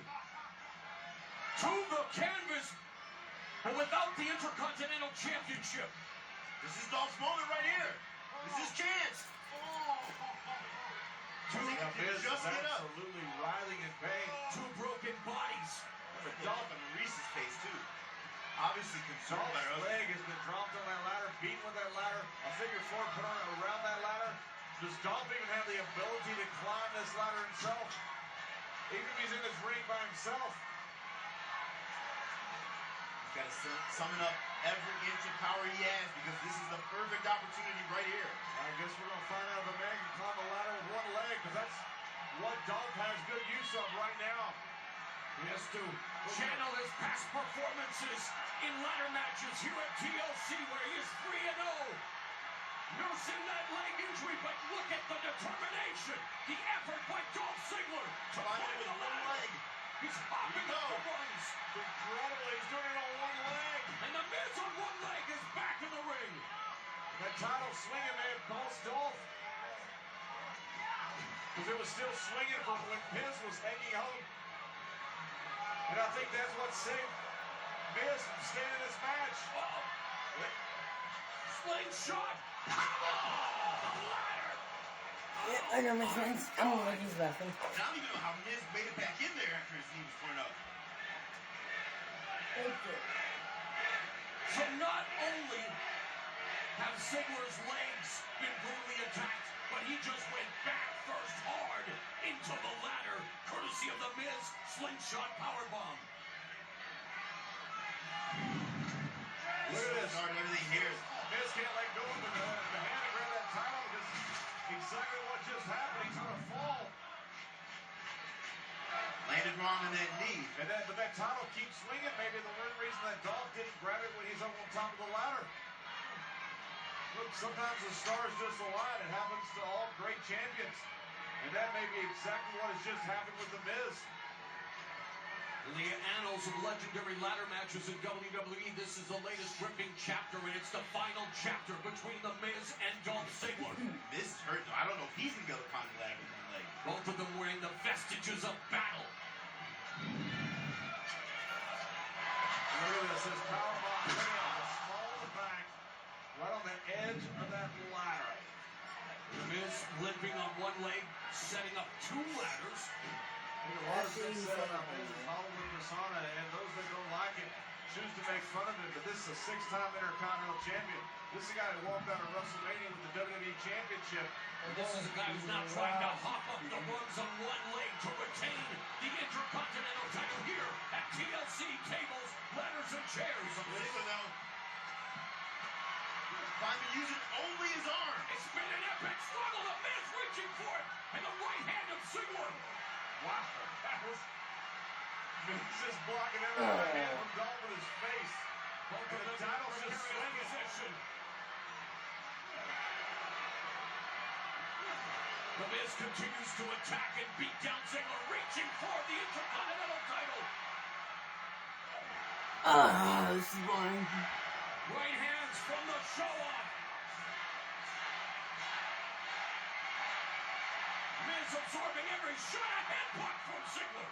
to the canvas, but without the Intercontinental Championship. This is Dolph's moment right here. This is his chance. Miz is Just get up. absolutely writhing in pain. Two broken bodies. There's a Dolph in Reese's face, too. Obviously concerned by Dolph's her leg has been dropped on that ladder, beaten with that ladder, a figure four put on around that ladder. Does Dolph even have the ability to climb this ladder himself? Even if he's in this ring by himself. He's got to summon up every inch of power he has because this is the perfect opportunity right here. I guess we're going to find out if a man can climb a ladder with one leg, because that's what Dolph has good use of right now. He has to channel his past performances in ladder matches here at TLC, where he is 3-0. Nursing that leg injury, but look at the determination, the effort by Dolph Ziggler to climb the ladder. He's hopping up the rungs. It's incredible. He's doing it on one leg. And the Miz on one leg is back in the ring. That title swinging may have cost Dolph, because it was still swinging from when Miz was hanging home. And I think that's what saved Miz from staying in this match. Oh. Slingshot. Oh, the ladder. Yeah, I know my friends. I'm gonna look his bathroom. I don't even know how Miz made it back in there after his knee was torn up. So not only have Ziggler's legs been brutally attacked, but he just went back first hard into the ladder, courtesy of the Miz slingshot powerbomb. Look at this. Everything here is Miz can't let go of the hand to grab that title, because exactly what just happened. He's going to fall. landed wrong on that knee. But that title keeps swinging. Maybe the one reason that Dolph didn't grab it when he's up on top of the ladder. Look, sometimes the stars just align. It happens to all great champions. And that may be exactly what has just happened with The Miz. In the annals of legendary ladder matches in WWE, this is the latest gripping chapter, and it's the final chapter between The Miz and Dolph Ziggler. Miz is hurt, though. I don't know if he's going to be able to climb the ladder with one leg. Both of them wearing the vestiges of battle. Look at this. This powerbomb coming out the small of the back, right on the edge of that ladder. The Miz limping on one leg, setting up two ladders. A lot of things said about Miz is Hollywood persona, and those that don't like it choose to make fun of it. But this is a 6-time Intercontinental Champion. This is a guy who walked out of WrestleMania with the WWE Championship. And this is a guy who's now trying to hop up the rungs on one leg to retain the Intercontinental title here at TLC. Tables, ladders, and chairs. Ziggler, though, finally using only his arm. It's been an epic struggle. The Miz reaching for it, and the right hand of Ziggler. Wow, that was Miz just blocking every other hand from Dolph with his face. Both And of the them title's in just precarious swinging. position. The Miz continues to attack and beat down Ziggler, reaching for the Intercontinental title. This is boring. Right hands from the show-off. Miz absorbing every shot. A headbutt from Ziggler.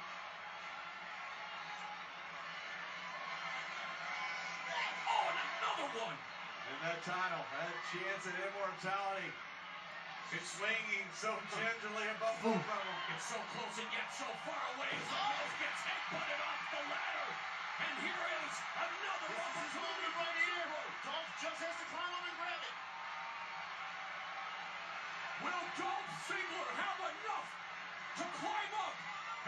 Oh, and another one. And that title, that chance at immortality. It's swinging so gingerly above both of them. It's so close and yet so far away as the Miz gets headbutted off the ladder. And here is another This is his opportunity moment for right here. Ziggler. Dolph just has to climb up and grab it. Will Dolph Ziggler have enough to climb up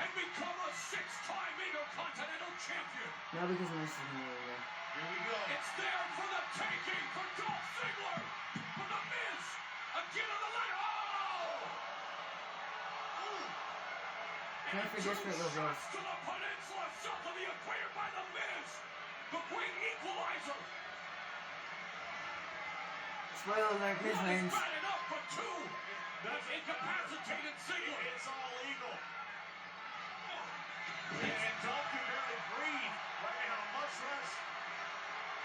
and become a 6-time Intercontinental Champion? No, because I'm just here. Here we go. It's there for the taking for Dolph Ziggler. For the Miz. Again on the ladder. Oh! Can I forget for a little bit? Shots to the peninsula south of the equator by the Miz. The great equalizer. Spoiler alert, Miz wins. Bad enough for two. That's incapacitated Ziggler. It's all legal. And Dolph can barely breathe right now, much less.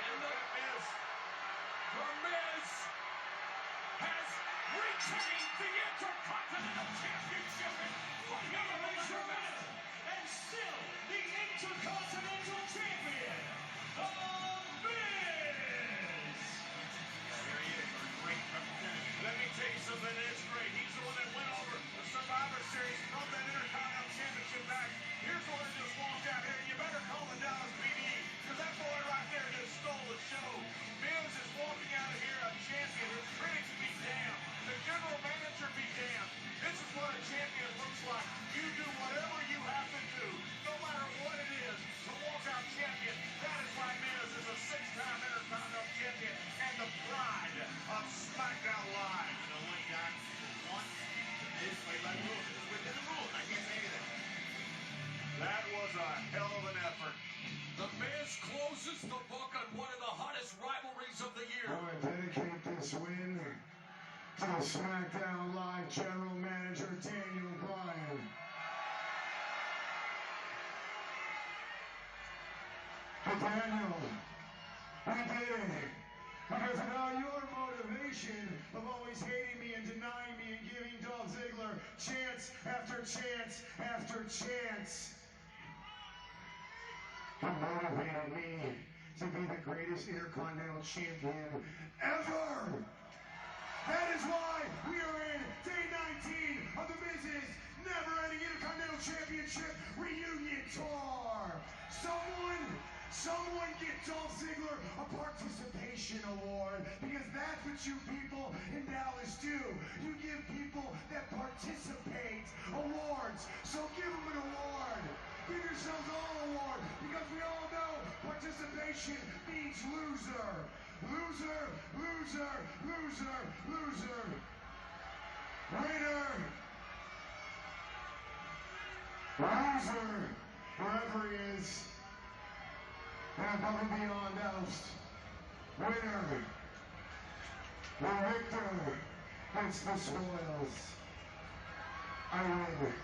And the Miz. The Miz has retained the Intercontinental Championship in one hell of a match. And still the Intercontinental Champion, The Miz. There he is, a great representative. Let me tell you something that's great. He's the one that went over the Survivor Series, brought that Intercontinental Championship back. Here's one that just walked out here. You better call the Dallas PD, because that boy right there just stole the show. Miz is walking out of here a champion. His critics be damned. The general manager be damned. This is what a champion looks like. You do whatever you have to do, no matter what it is, to walk out champion. That is why Miz is a 6-time Intercontinental Champion and the pride of SmackDown Live. You know what, John? One, it is played by the rules. It is within the rules. I can't say anything. That was a hell of an effort. The Miz closes the book on one of the hottest rivalries of the year. I want to dedicate this win to the SmackDown Live General Manager Daniel Bryan. But Daniel, we did it. Because without your motivation of always hating me and denying me and giving Dolph Ziggler chance after chance after chance, you motivated me to be the greatest Intercontinental Champion ever. That is why we are in day 19 of the Miz's never-ending Intercontinental Championship reunion tour. Someone get Dolph Ziggler a participation award, because that's what you people in Dallas do. You give people that participate awards. So give them an award. Give yourselves all an award, because we all know participation means loser. Loser, loser, loser, loser. Winner. Loser, wherever he is. And above and beyond oust. Winner. The victor gets the spoils. I win.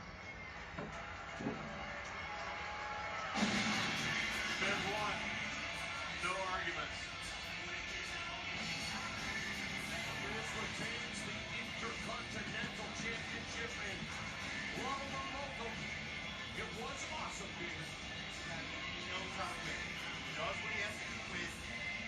Miz won. No arguments. Miz retains the Intercontinental Championship and Romo. It was awesome here. He knows how to win. He does what he has to do to win,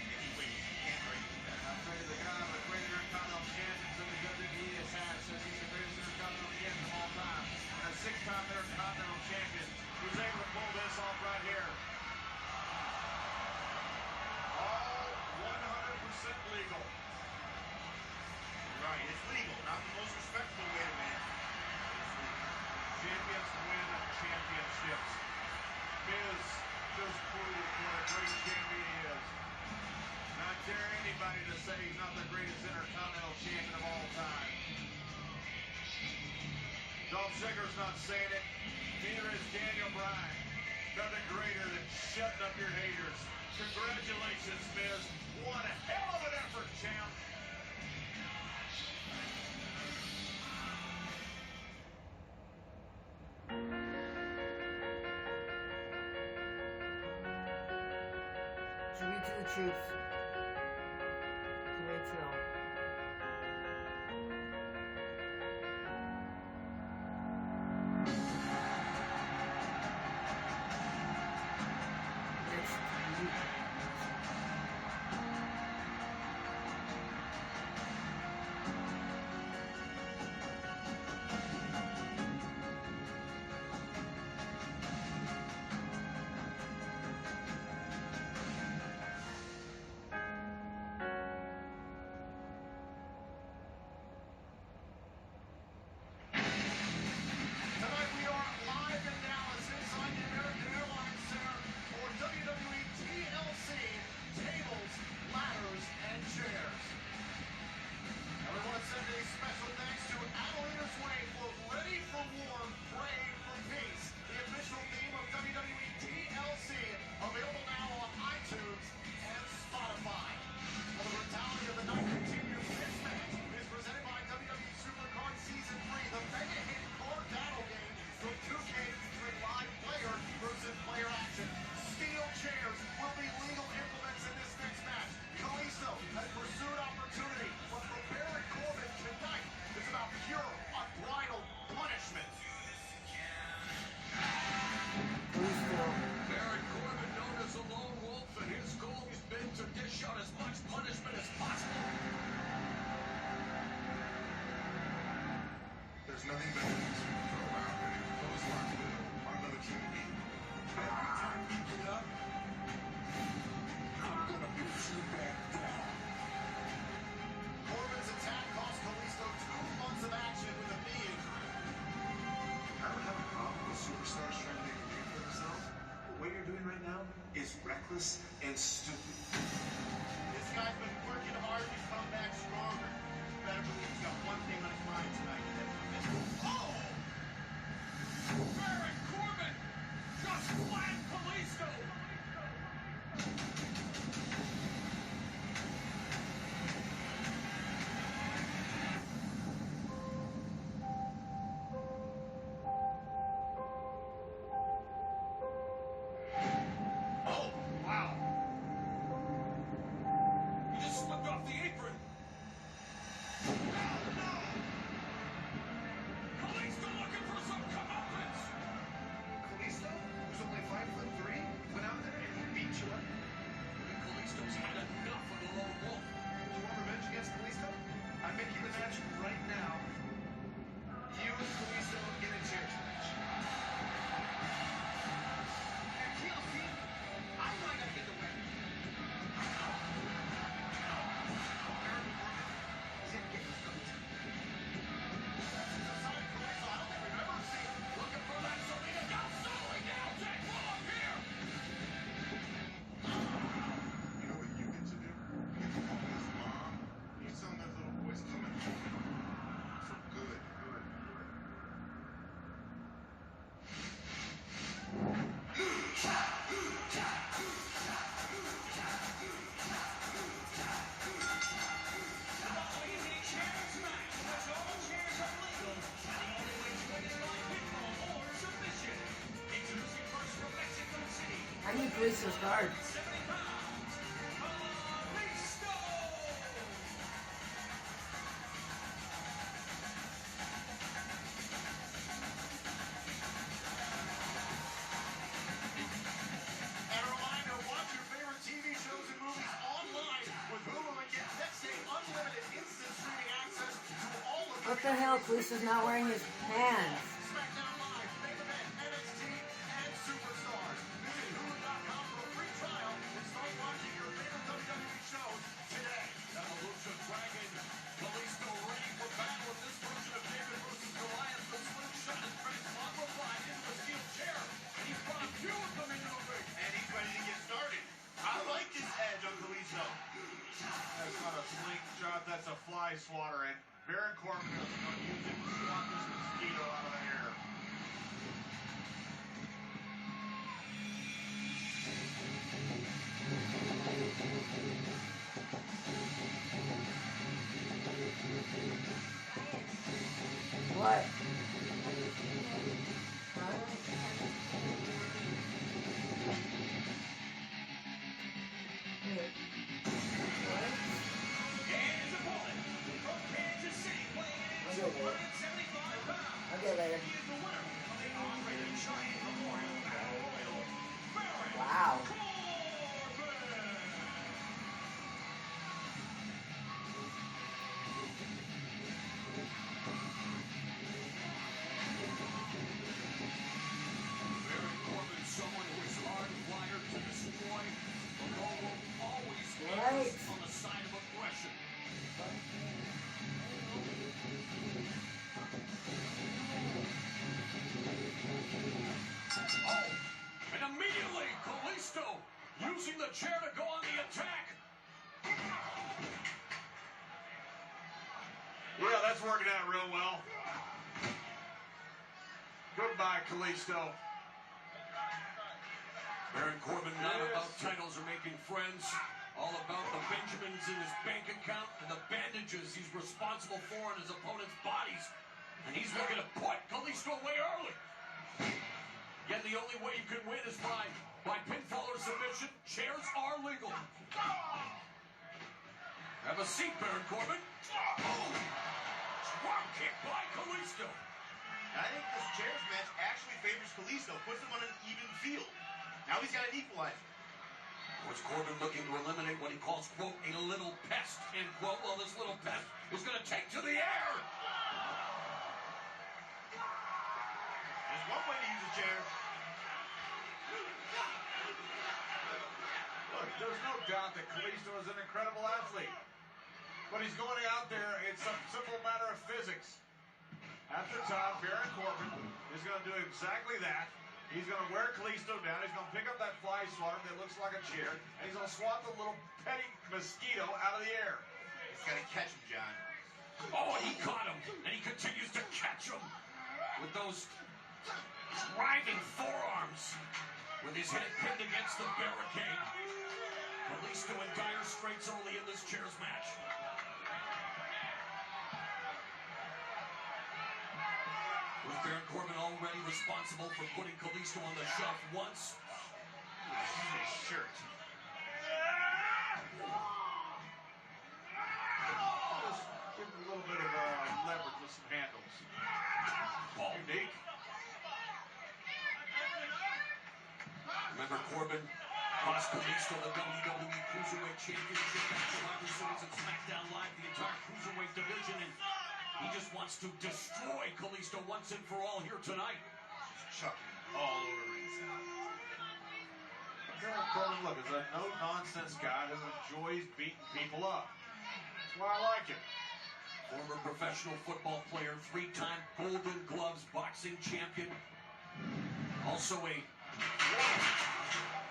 and he wins. You can't argue with that. I'll tell you, the guy of the great Intercontinental Champions in the WWE has had says he's the greatest Intercontinental Champion of all time. And a 6-time Intercontinental Champion who's able to pull this off right here. All 100% legal. Right, it's legal. Not the most respectful way to win. It's legal. Champions win championships. Miz just proved what a great champion he is. Not dare anybody to say he's not the greatest Intercontinental Champion of all time. Dolph Ziggler's not saying it. Neither is Daniel Bryan. Nothing greater than shutting up your haters. Congratulations, Miz. One hell of an effort, champ. Tribute to the troops. Great film. There's nothing better than Superstar around than a clothesline on another human being. Every time you get up, I'm gonna put you back down. Corbin's attack cost Kalisto 2 months of action with a knee injury. I don't have a problem with superstars trying to make a name for themselves. But what you're doing right now is reckless and stupid. This guy's been working hard to come back stronger. Better believe he's got one thing on his mind tonight. Oh! Baron Corbin just flattened Kalisto. Oh, wow. He just slipped off the apron. Kalisto looking for some comeuppance. Kalisto, who's only 5'3", went out there and he beat you up. Kalisto's had enough of the lone wolf. You want revenge against Kalisto? I'm making the match right now. You and Kalisto in a chairs match. At TLC, I might not get the win. Baron Corbin is in getting goat. Looking for that Selena. Now settling down. Jack Bullock here. You know what you get to do? You get to call his mom. You tell him that little boy's coming home for good. I need Kalisto's card. And a reminder, watch your favorite TV shows and movies online with Hulu and get next day unlimited instant streaming access to all of What the hell? Kalisto's not wearing his pants. SmackDown Live, main event, NXT, and Superstars. Visit Hulu.com for a free trial and start watching your favorite WWE shows today. Evolution Dragon. Kalisto ready for battle in this version of David versus Goliath. The slingshot is transformed from blind into a steel chair. And he's brought a few of them into the ring. And he's ready to get started. I like this edge on Kalisto. That's not a slingshot, that's a fly swatter, and Baron Corbin is going to use it to swat this mosquito out of the air. What? And his opponent from Kansas City, weighing in at 275 pounds. I'll get it later. He is the winner of the R-rated Giant Memorial Battle Royal, Baron Wow. Corbin. Baron Corbin, someone who is hardwired to destroy. The lone wolf always Right. errs on the side of aggression. Oh, and immediately Kalisto using the chair to go on the attack. Yeah, that's working out real well. Goodbye, Kalisto. Baron Corbin not about titles or making friends. All about the Benjamins in his bank account and the bandages he's responsible for on his opponent's bodies. And he's looking to put Kalisto away early. Yet the only way you can win is by pinfall or submission. Chairs are legal. Have a seat, Baron Corbin. Oh! Drop kick by Kalisto. I think this chairs match actually favors Kalisto, puts him on an even field. Now he's got an equalizer. Was Corbin looking to eliminate what he calls, quote, a little pest, end quote? Well, this little pest is going to take to the air. way to use a chair. Look, there's no doubt that Kalisto is an incredible athlete. But he's going out there, it's a simple matter of physics. At the top, Baron Corbin is going to do exactly that. He's going to wear Kalisto down. He's going to pick up that fly swatter that looks like a chair. And he's going to swat the little petty mosquito out of the air. He's got to catch him, John. Oh, he caught him, and he continues to catch him with those driving forearms with his head pinned against the barricade. Kalisto in dire straits early in this chairs match. Was Baron Corbin already responsible for putting Kalisto on the shelf once? His shirt. Just give him a little bit of leverage with some handles. Unique. Remember, Corbin cost Kalisto the WWE Cruiserweight Championship at Survivor Series and SmackDown Live, the entire Cruiserweight division, and he just wants to destroy Kalisto once and for all here tonight. Just chucking him all over ringside. Baron Corbin, look, is a no-nonsense guy who enjoys beating people up. That's why I like him. Former professional football player, three-time Golden Gloves boxing champion. Also a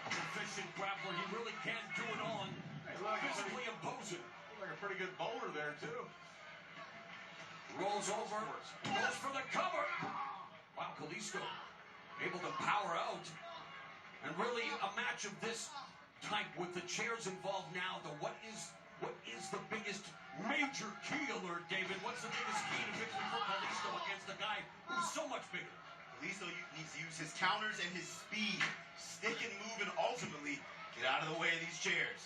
proficient grappler. He really can do it all. Hey, look, Physically imposing. Looks like a pretty good bowler there, too. Rolls over, goes for the cover. Wow, Kalisto able to power out. And really a match of this type with the chairs involved now, what is the biggest major key alert, David? What's the biggest key to victory for Kalisto against a guy who's so much bigger? Kalisto needs to use his counters and his speed. Stick and move and ultimately get out of the way of these chairs.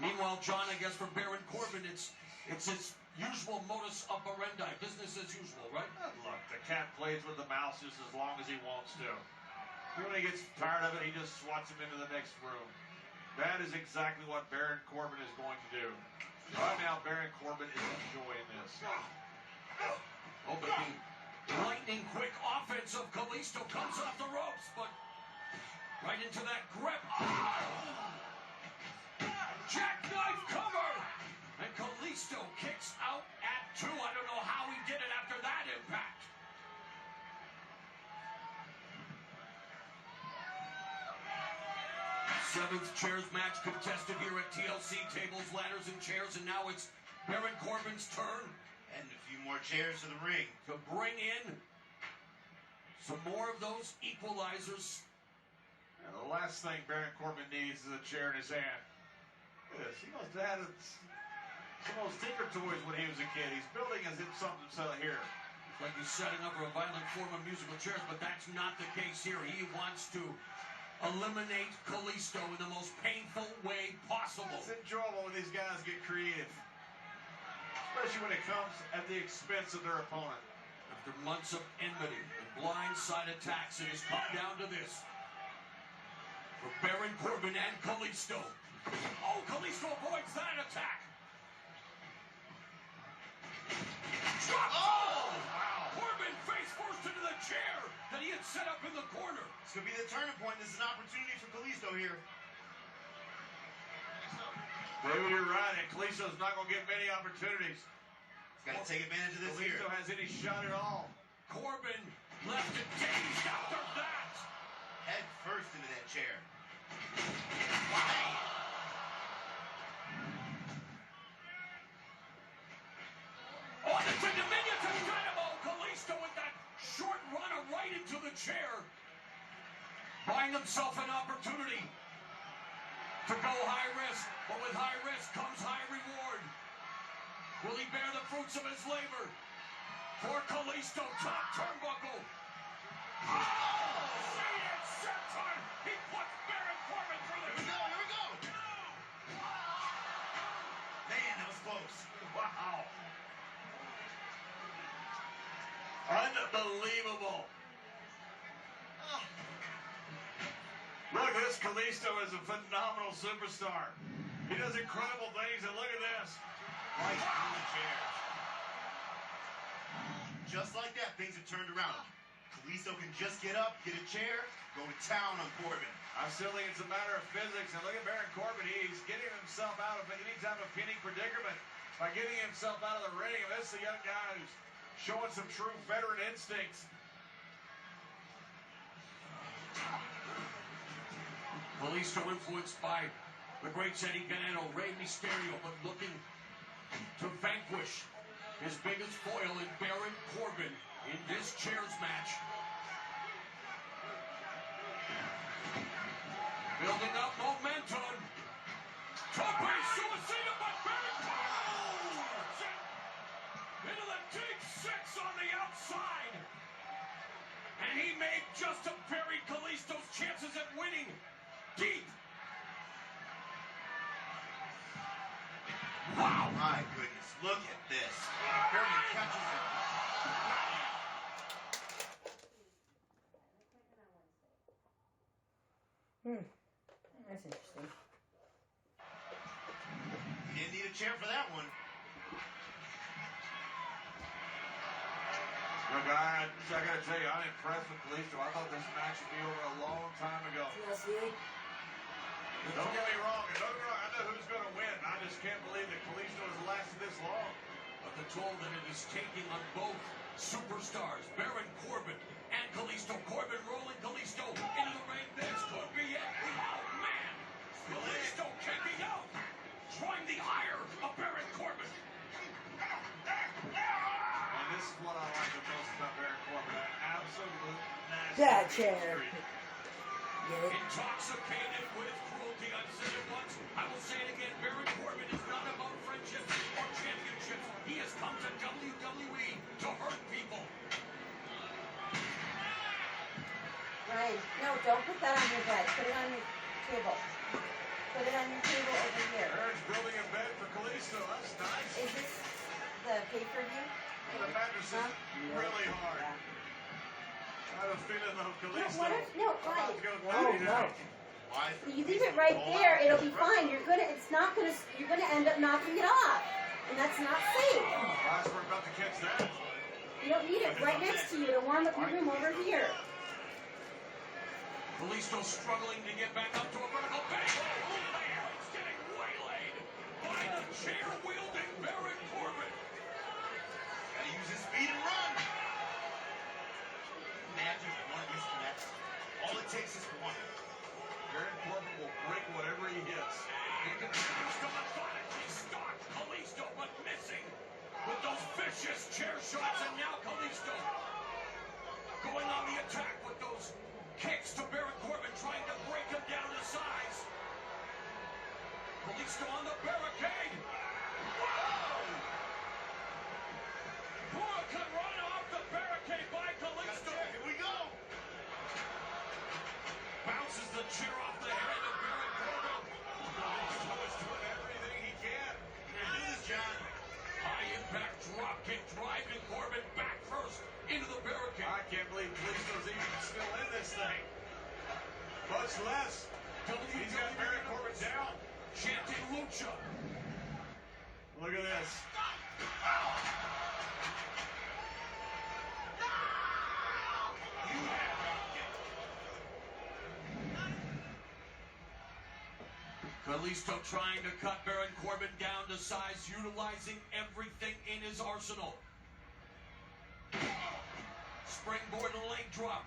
Meanwhile, John, I guess for Baron Corbin, it's his usual modus operandi, business as usual, right? Look, the cat plays with the mouse just as long as he wants to. When he gets tired of it, he just swats him into the next room. That is exactly what Baron Corbin is going to do. Right now, Baron Corbin is enjoying this. Oh, but the lightning quick offense of Kalisto comes off the ropes, but right into that grip. Jackknife cover! And Kalisto kicks out at 2. I don't know how he did it after that impact. Seventh chairs match contested here at TLC. Tables, ladders, and chairs, and now it's Baron Corbin's turn. And a few more chairs to the ring. To bring in some more of those equalizers. And the last thing Baron Corbin needs is a chair in his hand. Look at this. He must have had some of those tinker toys when he was a kid. He's building as if something here. It's like he's setting up for a violent form of musical chairs, but that's not the case here. He wants to eliminate Kalisto in the most painful way possible. It's enjoyable when these guys get creative. Especially when it comes at the expense of their opponent. After months of enmity and blindside attacks, it has come down to this. For Baron Corbin and Kalisto. Oh, Kalisto avoids that attack. Drop! Oh! Wow. Corbin face first into the chair that he had set up in the corner. This could be the turning point. This is an opportunity for Kalisto here. David, you're right. And Kalisto's not going to get many opportunities. He's got to take advantage of this here. Kalisto has any shot at all. Corbin left it dazed after that. Head first into that chair. Oh, the diminutive dynamo. Kalisto with that short runner right into the chair. Buying himself an opportunity to go high risk. But with high risk comes high reward. Will he bear the fruits of his labor? For Kalisto, top turnbuckle. Oh! See it, senton! He puts Baron Corbin through the Here we go! Man, that was close. Wow. Unbelievable. Look, this Kalisto is a phenomenal superstar. He does incredible things, and look at this. Right through the chairs. Just like that, things have turned around. Kalisto can just get up, get a chair, go to town on Corbin. I still think it's a matter of physics. And look at Baron Corbin. He's getting himself out of any type of pinning predicament by getting himself out of the ring. And this is a young guy who's showing some true veteran instincts. Kalisto influenced by the great Eddie Guerrero, Rey Mysterio, but looking to vanquish his biggest foil in Baron Corbin in this chairs match. Building up momentum. Tope suicida, but Baron Corbin into the deep six on the outside. And he made just a buried Kalisto's chances at winning deep. Wow, my goodness, look at this. Corbin catches it. That's interesting. He didn't need a chair for that one. Look, I gotta tell you, I'm impressed with Kalisto. I thought this match would be over a long time ago. TLC. Don't get me wrong. I know who's going to win. I just can't believe that Kalisto has lasted this long. But the toll that it is taking on both superstars, Baron Corbin and Kalisto. Corbin rolling Kalisto into the ring. This could be it. Oh, man. Kalisto kicking out. Trying the ire of Baron Corbin. And this is what I like the most about Baron Corbin. An absolute nasty That chair. streak. Intoxicated with cruelty. I've said it once. I will say it again. Baron Corbin is not about friendships or championships. He has come to WWE to hurt people. Ryan, no, don't put that on your bed. Put it on your table. Put it on your table over here. Baron's building a bed for Kalisto. That's nice. Is this the pay-per-view? The mattress is really hard. I have a feeling though, Kalisto. No, Ryan. No. Why? You leave it right there. It'll be fine. You're gonna end up knocking it off, and that's not safe. Last we're about to catch that. You don't need it right next to you to warm up your room over here. Kalisto struggling to get back up to a vertical bang. Oh, man, it's getting waylaid by the chair-wielding Baron Corbin. Gotta use his speed and run. Imagine if one disconnects. All it takes is one. Baron Corbin will break whatever he hits. He continues to methodically stalk Kalisto, but missing with those vicious chair shots. And now Kalisto going on the attack with those kicks to Baron Corbin, trying to break him down to size. Kalisto on the barricade. Whoa! Hurricane run off the barricade by Kalisto. Here we go. Bounces the chair off the head of Baron Corbin. Kalisto is doing everything he can. Here it is, John. High impact drop kick driving Corbin back first into the barricade. I can't believe Kalisto's even still in this thing. Much less. He's got Baron Corbin down. Chanting Lucha. Look at this. Kalisto trying to cut Baron Corbin down to size, utilizing everything in his arsenal. Springboard leg drop.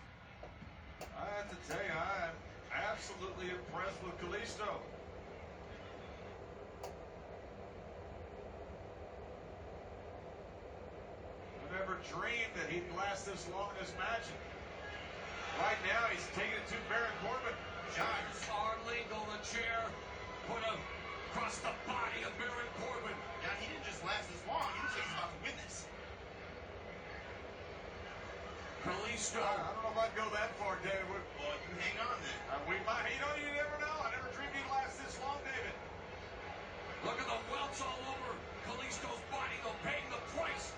I have to tell you, I am absolutely impressed with Kalisto. I never dreamed that he'd last this long in this match. Right now, he's taking it to Baron Corbin. John. Arlingo, the chair, put across the body of Baron Corbin. John, he didn't just last this long. He looks like he's about to win this. Kalisto. I don't know if I'd go that far, David. Well, you hang on then. We might, you never know. I never dreamed he'd last this long, David. Look at the welts all over Kalisto's body, though, paying the price.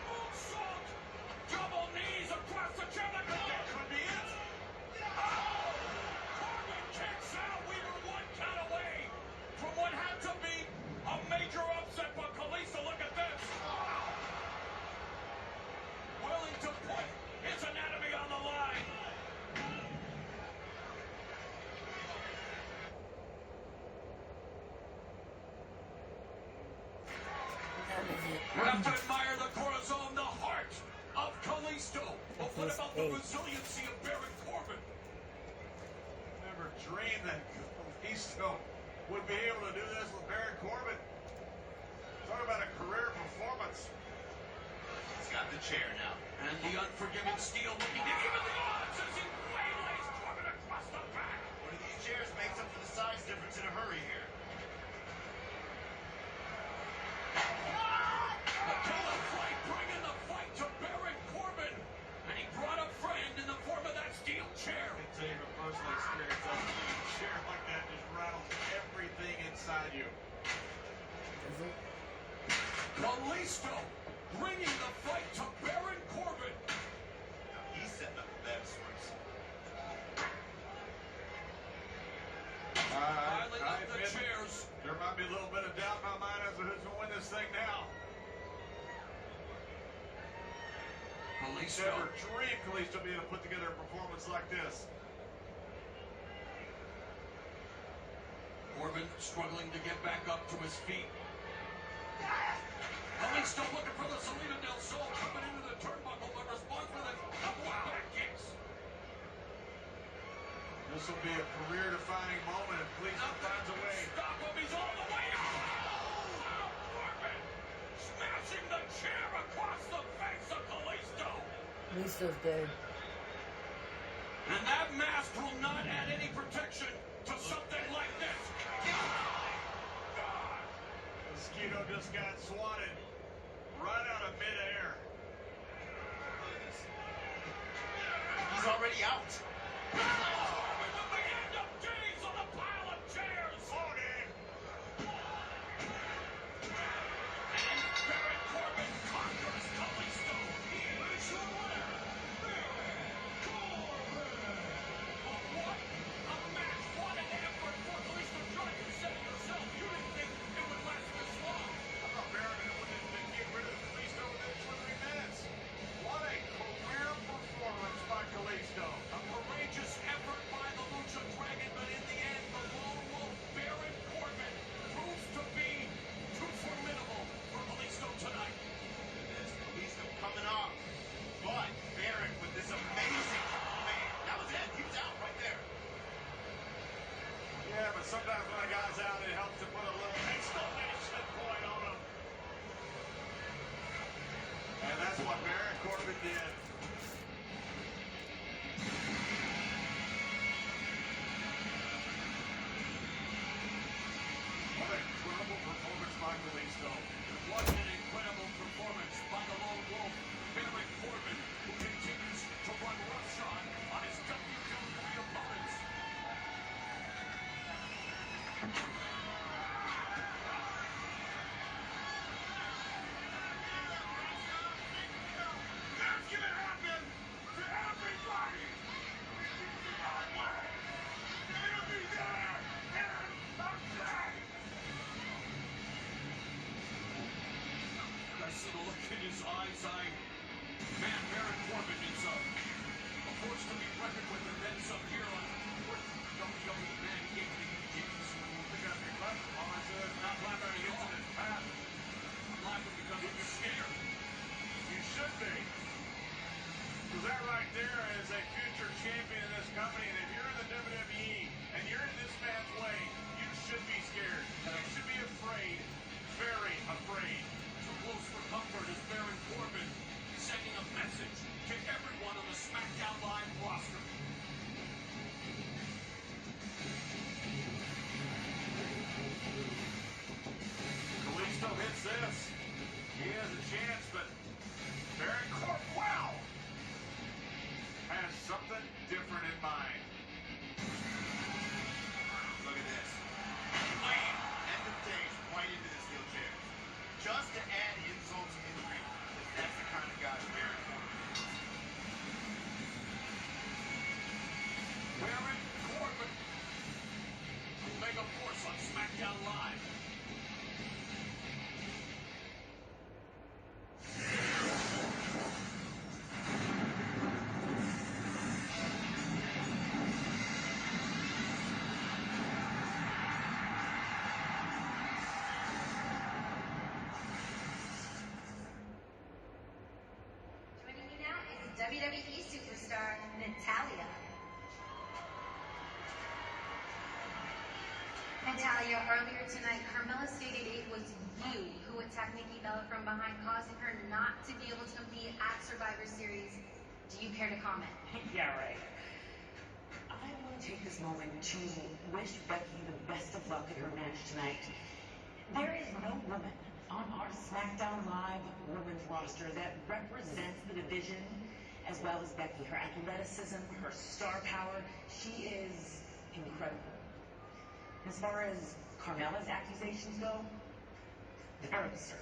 Moonsault! Double knees across the chair. That could be it. Corbin kicks out. We were one count away from what had to be a major upset, but Kalisto, look at this. You have to admire the Corazon, the heart of Kalisto. But what about the resiliency of Baron Corbin? Never dreamed that Kalisto would be able to do this with Baron Corbin. Talk about a career performance. He's got the chair now. And the unforgiving Steel looking to even the odds as he waylays Corbin across the back. One of these chairs makes up for the size difference in a hurry here. The killer flight bringing the fight to Baron Corbin. And he brought a friend in the form of that steel chair. I can tell you from personal experience, a chair like that just rattles everything inside you. Kalisto bringing the fight to Baron Corbin. Now he's setting up the bad sorts. Piling I up the admit, chairs. there might be a little bit of doubt in my mind as to who's going to win this thing now. Kalisto. Never dreamed Kalisto would be able to put together a performance like this. Corbin struggling to get back up to his feet. Kalisto looking for the Salida del Sol coming into the turnbuckle, but responds with a couple of back kicks. This will be a career-defining moment if Kalisto finds a way. Stop him, he's all the way out. Oh, Corbin smashing the chair across the face of Kalisto. Kalisto's dead. And that mask will not add any protection to something like this. Mosquito just got swatted right out of midair. He's already out. Corbin with the end of days on a pile of chairs. Oh, game. And Baron Corbin conquers Kalisto. He is your winner, Baron Corbin. But what a match! What an effort for Kalisto. John, you said it yourself. You didn't think it would last this long. I thought Baron would get rid of Kalisto within 2 or 3 minutes. What a career performance by Kalisto. A courageous effort by the Lucha Dragon, but in the end, the lone wolf Baron Corbin proves to be too formidable for Kalisto tonight. There's Kalisto coming off. But Baron with this amazing man. That was it. He was out right there. Yeah, but sometimes when a guy's out, it helps to put a little exclamation point on him. And that's what Baron Corbin did. What an incredible performance by Kalisto. What an incredible performance by the lone wolf Baron Corbin, who continues to run roughshod on his WWE opponents. That's gonna happen to everybody! It'll be there in a day! I see the look in his eyes. Man, Baron Corbin is a force to be reckoned with, and then some here on WWE Man King James. We gotta be laughing, Mom. I said it's not laughing at incident path. I'm laughing because I'm scared. You should be. Because that right there is a future champion in this company, and if you're in the WWE and you're in this man's way, you should be scared. You should be afraid, very afraid. Too close for comfort is Baron Corbin sending a message to everyone on the SmackDown Live roster. WWE superstar Natalya. Natalya, earlier tonight, Carmella stated it was you who attacked Nikki Bella from behind, causing her not to be able to compete at Survivor Series. Do you care to comment? Yeah, right. I want to take this moment to wish Becky the best of luck in her match tonight. There is no woman on our SmackDown Live women's roster that represents the division as well as Becky. Her athleticism, her star power, she is incredible. As far as Carmella's accusations go, they're absurd.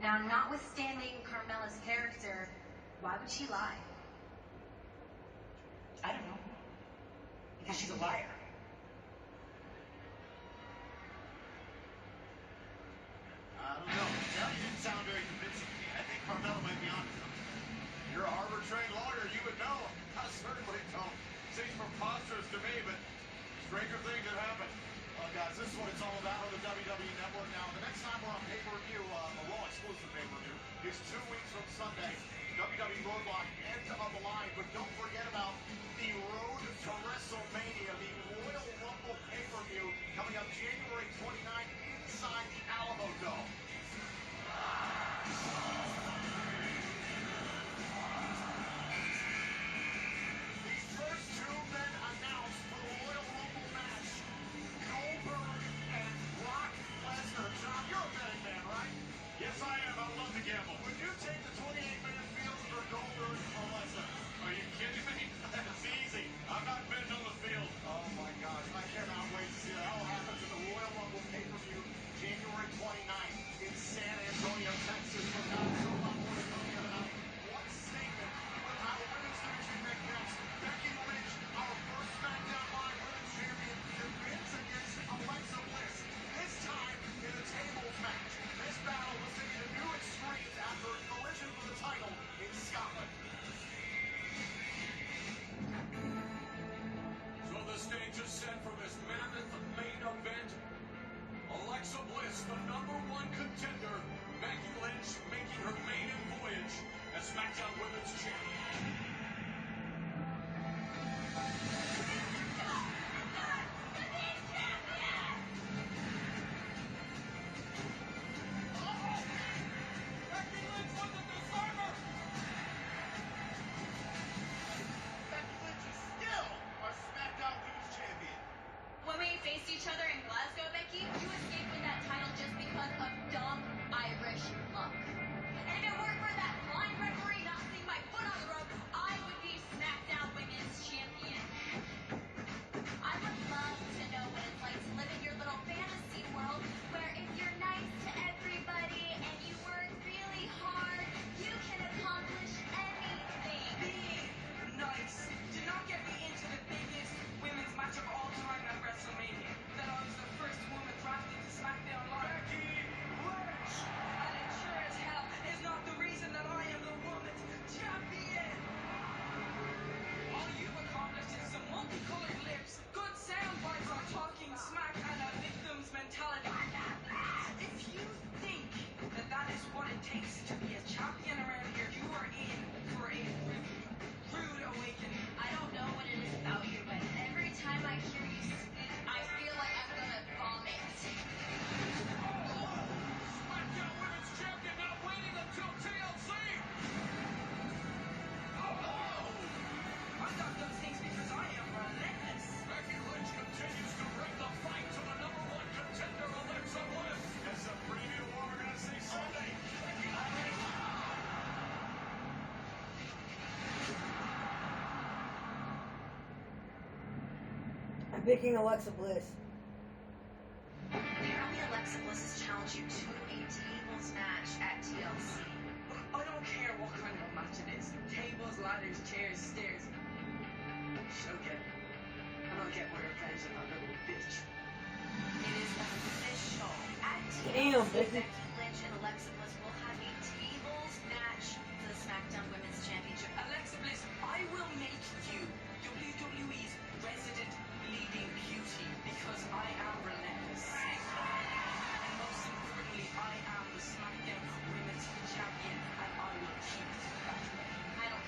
Now, notwithstanding Carmella's character, why would she lie? I don't know. Because she's a liar. I don't know. That didn't sound very convincing to me. I think Carmella might be onto something. You're a Harvard-trained lawyer. You would know. I certainly don't. Seems preposterous to me, but stranger things have happened. Well, guys, this is what it's all about on the WWE Network. Now, the next time we're on pay-per-view, a Raw exclusive pay-per-view, is 2 weeks from Sunday. WWE Roadblock, end of the line. But don't forget about the Road to WrestleMania, the Royal Rumble pay-per-view, coming up January 29th inside the Alamo Dome. These first two men announced for the Royal Rumble match, Goldberg and Brock Lesnar. John, you're a betting man, right? Yes, I am. I love to gamble. Would you take the 28-man field for Goldberg or Lesnar? Are you kidding me? It's easy. I'm not betting on the field. Oh my gosh, I cannot wait to see that all happens in the Royal Rumble pay-per-view, January 29th in San Antonio, Texas. From now until about more than the other night. What a statement with our women's division pick next. Becky Lynch, our first SmackDown Live Women's Champion, defends against Alexa Bliss. This time in a tables match. This battle was taken to new extremes after a collision for the title in Scotland. So the stage is set for this mammoth main event. Alexa Bliss, the #1 contender. Becky Lynch making her maiden voyage as SmackDown Women's Champion. Becky Lynch was a deserver. Becky Lynch is still our SmackDown Women's Champion. When we faced each other in Glasgow, Becky, you escaped with that title just because of dumb Irish luck. And if it weren't for that blind referee not seeing my foot on the rope, I would be SmackDown Women's Champion. I would love to know what it's like to live in your little fantasy world where if you're nice to everybody and you work really hard, you can accomplish anything. Being nice did not get me into the biggest women's match of all time at WrestleMania. That I was the first woman drafted to SmackDown Live. Becky Lynch! And it sure as hell is not the reason that I am the women's champion. All you've accomplished is some multicolored lips, good sound bites on talking smack, and a victim's mentality. If you think that that is what it takes to be a champion around here, you are in for a rude awakening. I don't know what it is about you, but every time I hear you speak, I feel like I'm gonna vomit. SmackDown Women's Champion not waiting until TLC. I got those things because I am relentless. Becky Lynch continues to bring the fight to the #1 contender, Alexa Bliss. That's a preview of what we're going to see Sunday. I'm picking Alexa Bliss. Apparently Alexa Bliss has challenged you to a tables match at TLC. I don't care what kind of match it is. Tables, ladders, chairs, stairs. She'll get it. And I'll get my revenge on that little bitch. It is official. At Damn, TLC, Becky. Becky Lynch and Alexa Bliss will have a tables match for the SmackDown Women's Championship. Alexa Bliss, I will make you WWE's resident bleeding beauty because I am relentless. And most importantly, I am the SmackDown Women's Champion and I will keep it that way. I don't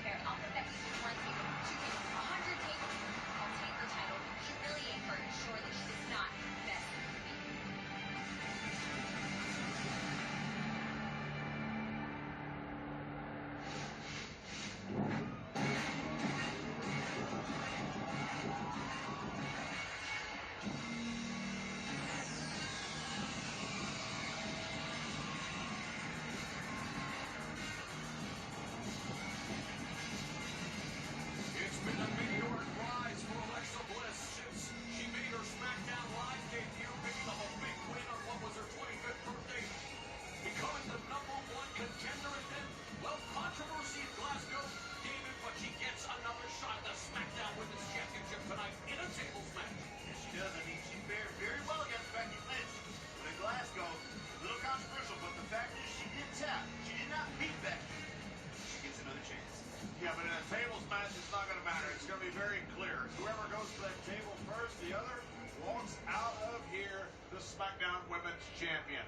SmackDown Women's Champion.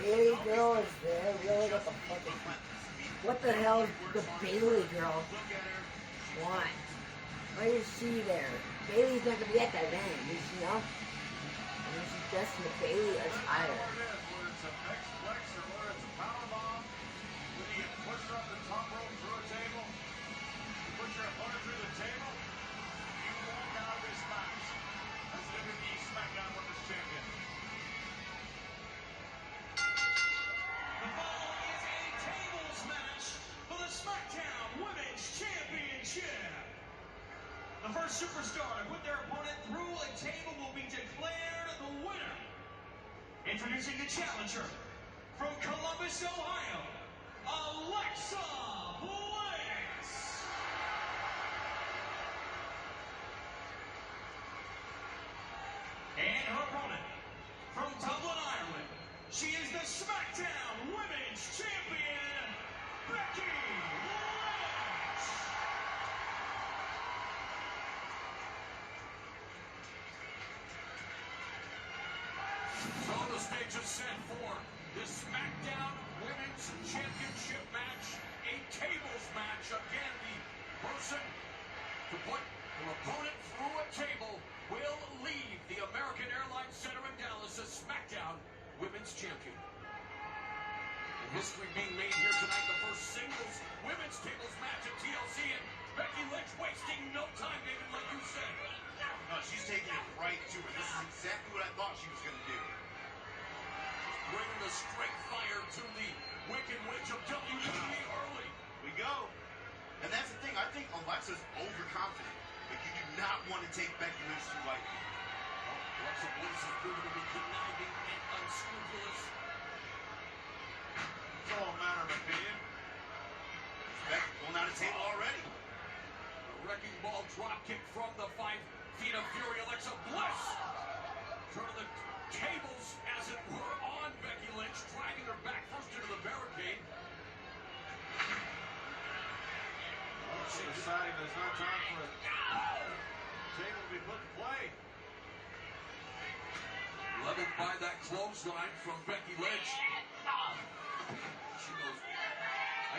Bailey girl is there? Really? What the fuck is she? What the hell is the Bailey girl? What? Why is she there? Bailey's not gonna be at that event, you know? I mean, she's dressed in the Bailey attire. Whether it's a X Flex or whether it's a powerbomb, whether you push her up the top rope through a table, you push your opponent through the table, you walk out of this match as WWE SmackDown Women's Champion. The following is a tables match for the SmackDown Women's Championship. The first superstar to put their opponent through a table will be declared the winner. Introducing the challenger from Columbus, Ohio, Alexa Bliss. And her opponent from Dublin, Ireland, she is the SmackDown Women's Champion, Becky Lynch. So the stage is set for the SmackDown Women's Championship match, a tables match. Again, the person to put their opponent through a table will leave the American Airlines Center in Dallas as SmackDown Women's Champion. And history being made here tonight, the first singles women's tables match at TLC, and Becky Lynch wasting no time, David, like you said. No, she's taking it right to her. This is exactly what I thought she was going to do. Bringing the straight fire to the Wicked Witch of WWE early. We go. And that's the thing. I think Alexa's overconfident. But you do not want to take Becky Lynch too lightly. Well, Alexa Bliss is proven to be conniving and unscrupulous. It's all a matter of opinion. Becky pulling out a table already. A wrecking ball drop kick from the 5 feet of fury. Alexa Bliss turning the tables, as it were, on Becky Lynch, driving her back first into the barricade. She deciding there's no time for a table to be put in play. Leveled by that clothesline from Becky Lynch. She goes,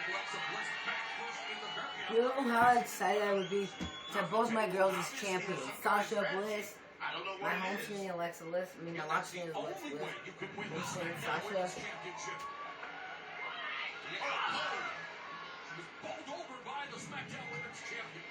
Alexa Bliss back first in the barricade. You know how excited I would be to have both my girls as champions. Sasha Bliss, I don't know my what home it is. team, Alexa Bliss. I mean, my last name is Alexa Only Bliss. way you can win the I'm saying SmackDown Sasha. Women's Championship. She was bowled over by the SmackDown Women's Champion.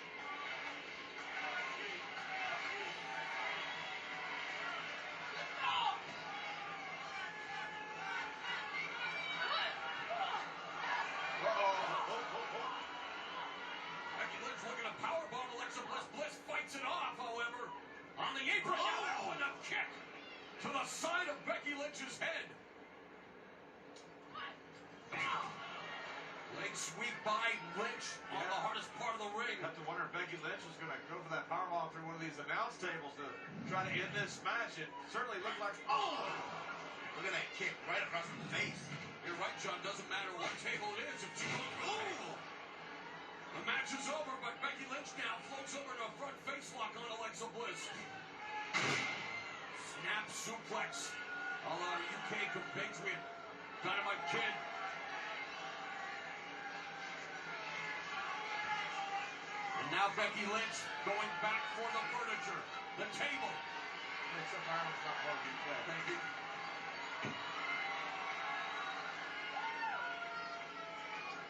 Becky Lynch looking to powerbomb Alexa Bliss. Bliss fights it off, however. On the apron, and a kick to the side of Becky Lynch's head. Leg sweep by Lynch on the hardest part of the ring. I have to wonder if Becky Lynch was going to go for that powerbomb through one of these announce tables to try to end this match. It certainly looked like, Look at that kick right across the face. You're right, John. Doesn't matter what table it is. If she goes for the table. The match is over, but Becky Lynch now floats over to a front face lock on Alexa Bliss. Snap suplex. A la UK compatriot Dynamite Kid. And now Becky Lynch going back for the furniture. The table. except Ireland's not part of the UK. Thank you.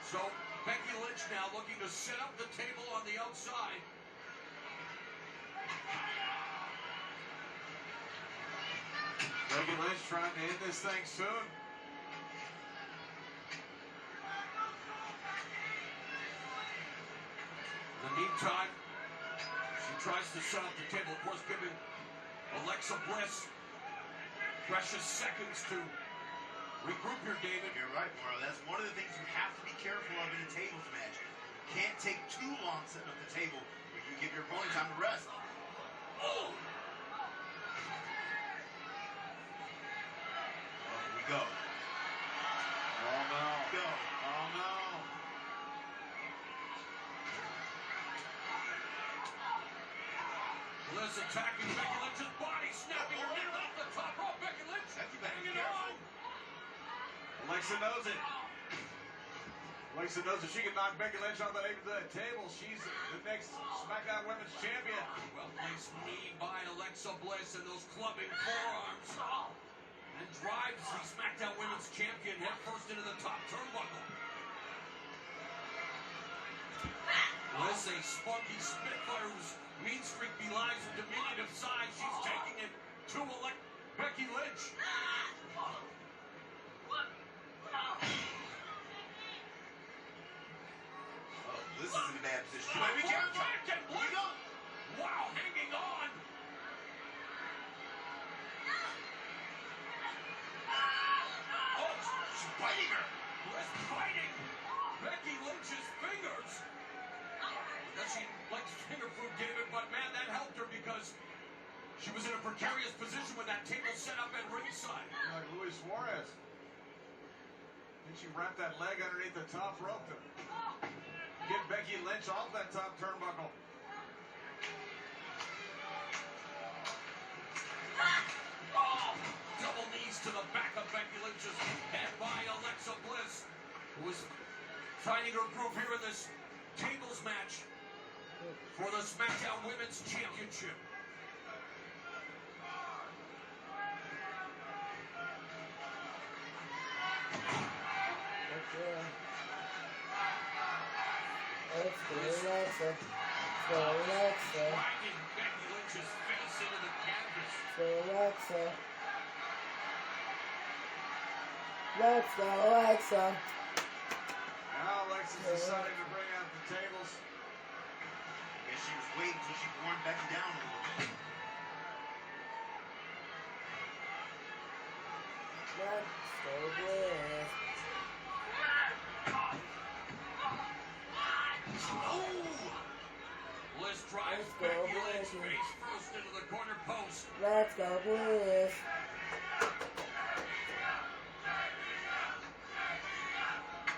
So Becky Lynch now looking to set up the table on the outside. Becky Lynch trying to end this thing soon. meantime, she tries to set up the table, of course, giving Alexa Bliss precious seconds to regroup here, David. You're right, Mauro. That's one of the things you have to be careful of in a tables match. You can't take too long setting up the table, or you give your opponent time to rest. Oh! Here we go. Oh no. Go. Oh no. Bliss attacking Becky Lynch's body, snapping her neck off the top rope. Becky Lynch hanging on. Alexa knows it. Alexa knows if she can knock Becky Lynch off that table, she's the next SmackDown Women's Champion. Well placed knee by Alexa Bliss and those clubbing forearms. And drives the SmackDown Women's Champion headfirst into the top turnbuckle. Bliss, a spunky Spitfire whose mean streak belies her diminutive size. She's taking it to Becky Lynch. Oh, this is in a bad position. Oh, Be careful. back and Here we go. Wow, hanging on. Oh, she's biting her. Bliss biting Becky Lynch's fingers. Now she likes finger food, David, but man, that helped her because she was in a precarious position with that table set up at ringside. Like Luis Suarez. Then she wrapped that leg underneath the top rope to get Becky Lynch off that top turnbuckle. Oh, double knees to the back of Becky Lynch's head by Alexa Bliss, who was finding her groove here in this tables match for the SmackDown Women's Championship. Let's go, Alexa. Let's go, Alexa. Driving Becky Lynch's face into the canvas. Let's go, Alexa. Let's go, Alexa. Now Alexa's deciding to bring out the tables. I guess she was waiting until she worn Becky down a little bit. Let's go, Bliss. Oh! Bliss drives Let's go, Becky Lynch Bliss. face first into the corner post. Let's go, Bliss.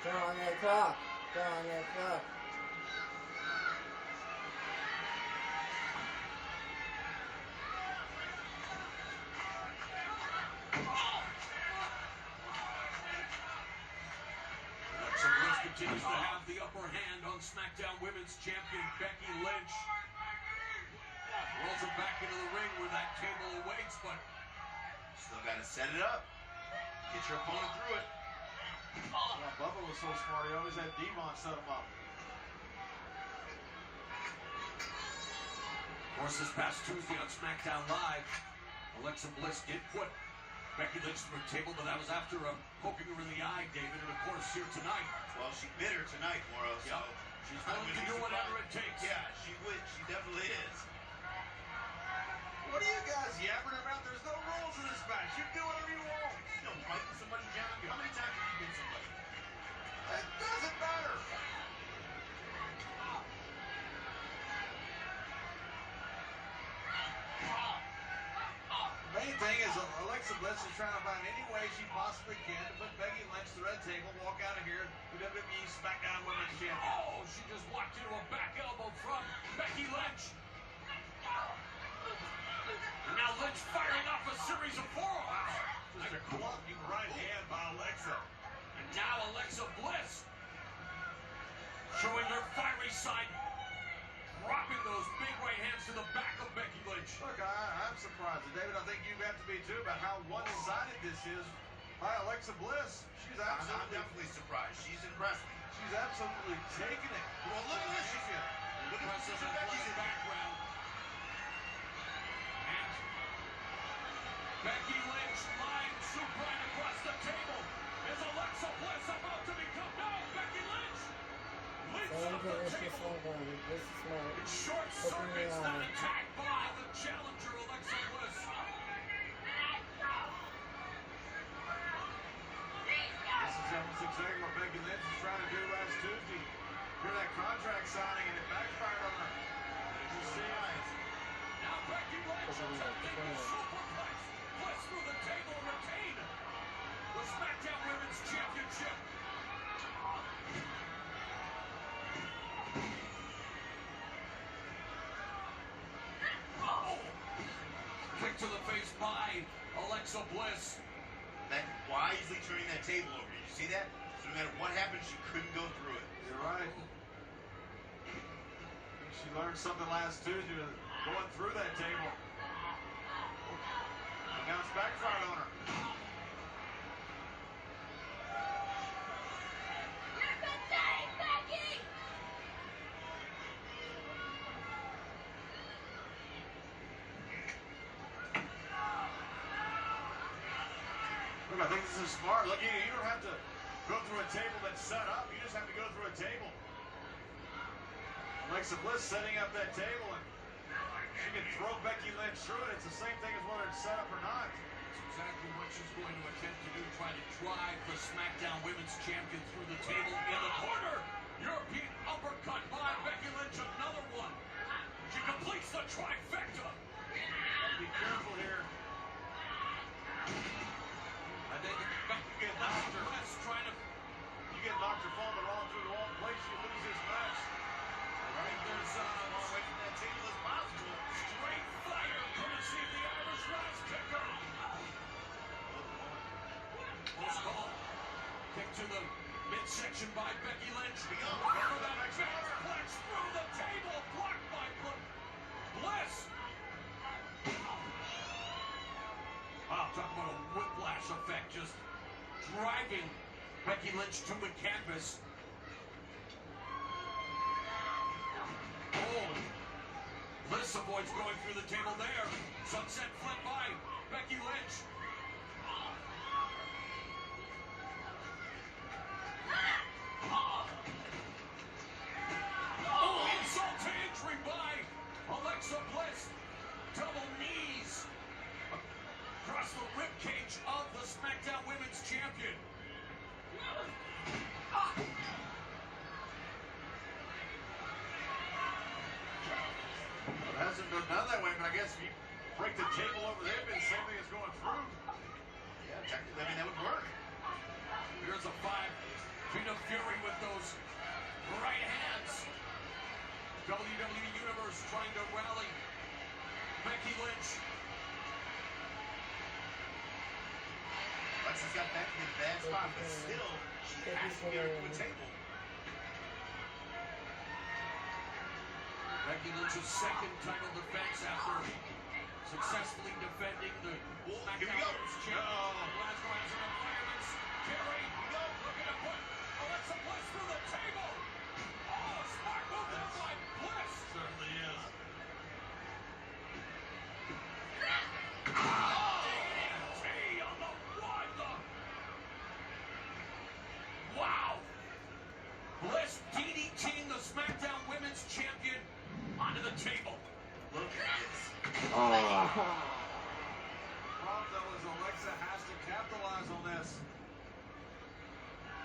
Turn on that clock. Turn on that clock. Alexa Bliss continues to have the upper hand on SmackDown Women's Champion Becky Lynch. Rolls her back into the ring where that table awaits, but Still got to set it up. Get your opponent through it. Well, Bubba was so smart, he always had Devon set him up. of course this past Tuesday on SmackDown Live, Alexa Bliss did put Becky Lynch through a table, but that was after poking her in the eye, David, and of course here tonight. Well, she bit her tonight, Mauro, so Yep. She's I willing to wouldn't do be whatever surprised. it takes. Yeah, she would. She definitely is. What are you guys yapping about? There's no rules in this match. You can do whatever you want. You know, biting somebody down. How many times have you bit somebody? It doesn't matter. Main thing is Alexa Bliss is trying to find any way she possibly can to put Becky Lynch to the red table, walk out of here, the WWE SmackDown Women's Champion. Oh, she just walked into a back elbow from Becky Lynch. And now Lynch firing off a series of forearms. Just a clumping right hand by Alexa. And now Alexa Bliss showing her fiery side, dropping those big right hands to the back of Becky Lynch. Look, I'm surprised. And David, I think you have to be too about how one-sided this is by Alexa Bliss. She's I'm absolutely, definitely surprised. She's impressed me. she's absolutely taking it. Well, look at this. Look at Impressive this. Becky's athletic in. background. And Becky Lynch lying supine across the table. Is Alexa Bliss about to become? No, Becky Lynch Leaps Same off to the this table. one. This is smart. It short Open your circuits that eye. attack by the challenger, Alexa Bliss. This is almost exactly what Becky Lynch was trying to do last Tuesday. Hear that contract signing, and it backfired on her. You see it. Now Becky Lynch attempting the superplex. Bliss through the table and retain the SmackDown Women's Championship. Oh! Kick to the face by Alexa Bliss. That wisely turning that table over. Did you see that? So no matter what happened, she couldn't go through it. You're right. I think she learned something last Tuesday with going through that table. And now it's backfired on her. You're pathetic, Becky! Look, I think this is smart. Look, you don't have to go through a table that's set up. You just have to go through a table. Alexa Bliss setting up that table, and she can throw Becky Lynch through it. It's the same thing as whether it's set up or not. That's exactly what she's going to attempt to do, try to drive the SmackDown Women's Champion through the table in the corner. European uppercut by Becky Lynch, another one. She completes the trifecta. Be careful here. I think Becky get knocked her. Trying to. You get knocked or fall the wrong through the wrong place, you lose this match. Right? There's away from that table as possible. Straight fire courtesy of the Irish Rise kicker. Close call. Kick to the midsection by Becky Lynch. We go. Cover that suplex through the table. Blocked by Bliss. Wow, talk about a whiplash effect. Just driving Becky Lynch to the canvas. Oh, Bliss avoids going through the table there. Sunset flip by Becky Lynch. Oh, insult to injury by Alexa Bliss. Double knees across the ribcage of the SmackDown Women's Champion. It hasn't been done that way, but I guess if you break the table over there, it'd be the same thing as going through. Yeah, technically, I mean, that would work. Here's a 5 feet of fury with those right hands. WWE Universe trying to rally Becky Lynch. Alexa's got Becky in a bad spot, but still, she has to get her to a table. Becky Lynch's second title defense after successfully defending the SmackDown Women's Champion. Glasgow has an fireman's carry. Looking to put Alexa Bliss through the table. Oh, smart move there by Bliss. Certainly is. DDT on the one. Wow. Bliss DDTing the SmackDown Women's Champion onto the table. Look at this. Problem though is Alexa has to capitalize on this.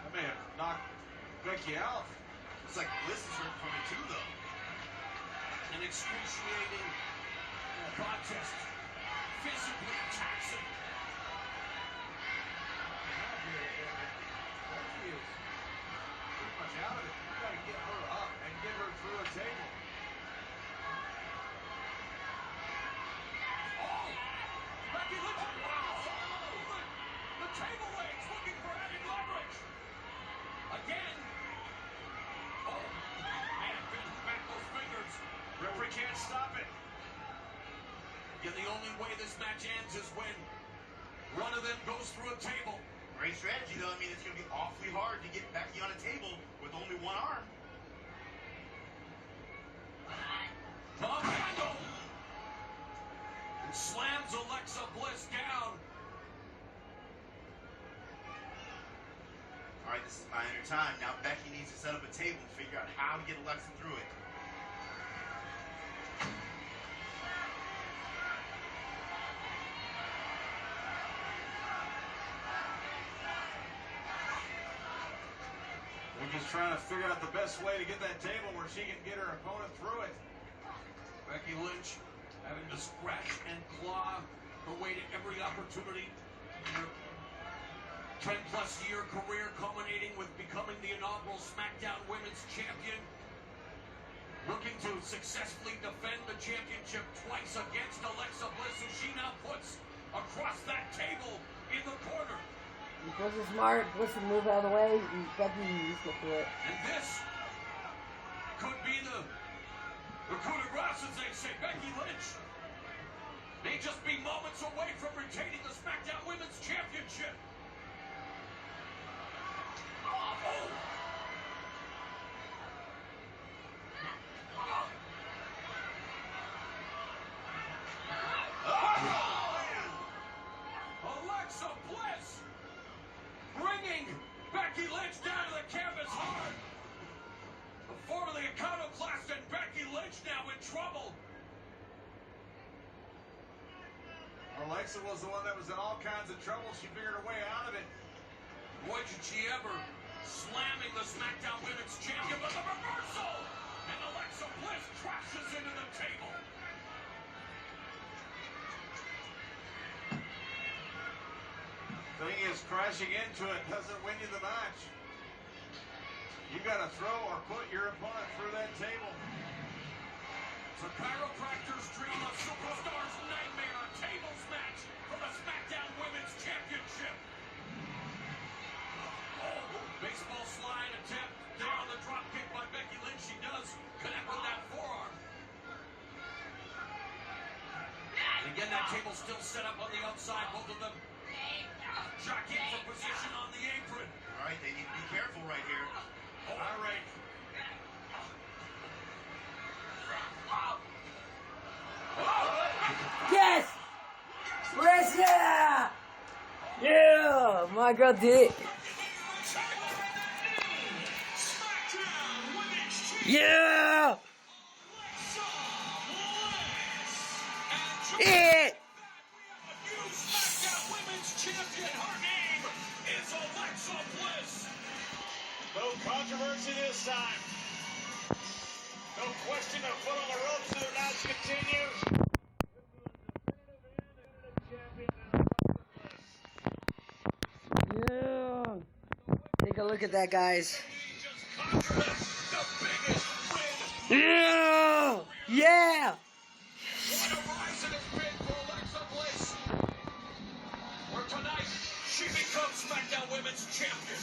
That may have knocked Becky out. Looks like Bliss is hurt from it too, though. An excruciating contest. Physically taxing. Becky is pretty much out of it. You got to get her up and get her through a table. Oh! Becky Lynch. The table legs looking for added leverage. Again. Oh, man, bending back those fingers. Referee can't stop it. Yeah, the only way this match ends is when one of them goes through a table. Great strategy, though. I mean, it's going to be awfully hard to get Becky on a table with only one arm. Bomb handle. And slams Alexa Bliss down. All All right, this is buying her time. Now Becky needs to set up a table and figure out how to get Alexa through it. Becky's trying to figure out the best way to get that table where she can get her opponent through it. Becky Lynch having to scratch and claw her way to every opportunity. Her 10-plus year career culminating with becoming the inaugural SmackDown Women's Champion. Looking to successfully defend the championship twice against Alexa Bliss, who she now puts across that table in the corner. Because it's smart, Bliss would move out of the way, and Becky needs to get through it. And this could be the coup de grace, as they say. Becky Lynch may just be moments away from retaining the SmackDown Women's Championship. Oh! Alexa Bliss bringing Becky Lynch down to the canvas hard. The formerly iconoclast and Becky Lynch now in trouble. Alexa was the one that was in all kinds of trouble. She figured her way out of it. Boy, did she ever, slamming the SmackDown Women's Champion with a reversal. And Alexa Bliss crashes into the table. Thing is, crashing into it doesn't win you the match. You got to throw or put your opponent through that table. It's a chiropractor's dream, a superstar's nightmare, a tables match for the SmackDown Women's Championship. Oh, baseball slide attempt there on the drop kick by Becky Lynch. She does connect with that forearm. And again, that table's still set up on the outside, both of them jockeying for position on the apron. All right, they need to be careful right here. Oh, all right. Yes! Bliss, yeah! Yeah! My girl did it. Yeah! It! SmackDown Women's Champion, her name is Alexa Bliss. No controversy this time. No question, a foot on the ropes, so the match continues. Yeah! Take a look at that, guys. Yeah! Yeah! What a rise it has been for Alexa Bliss. For tonight, she becomes SmackDown Women's Champion.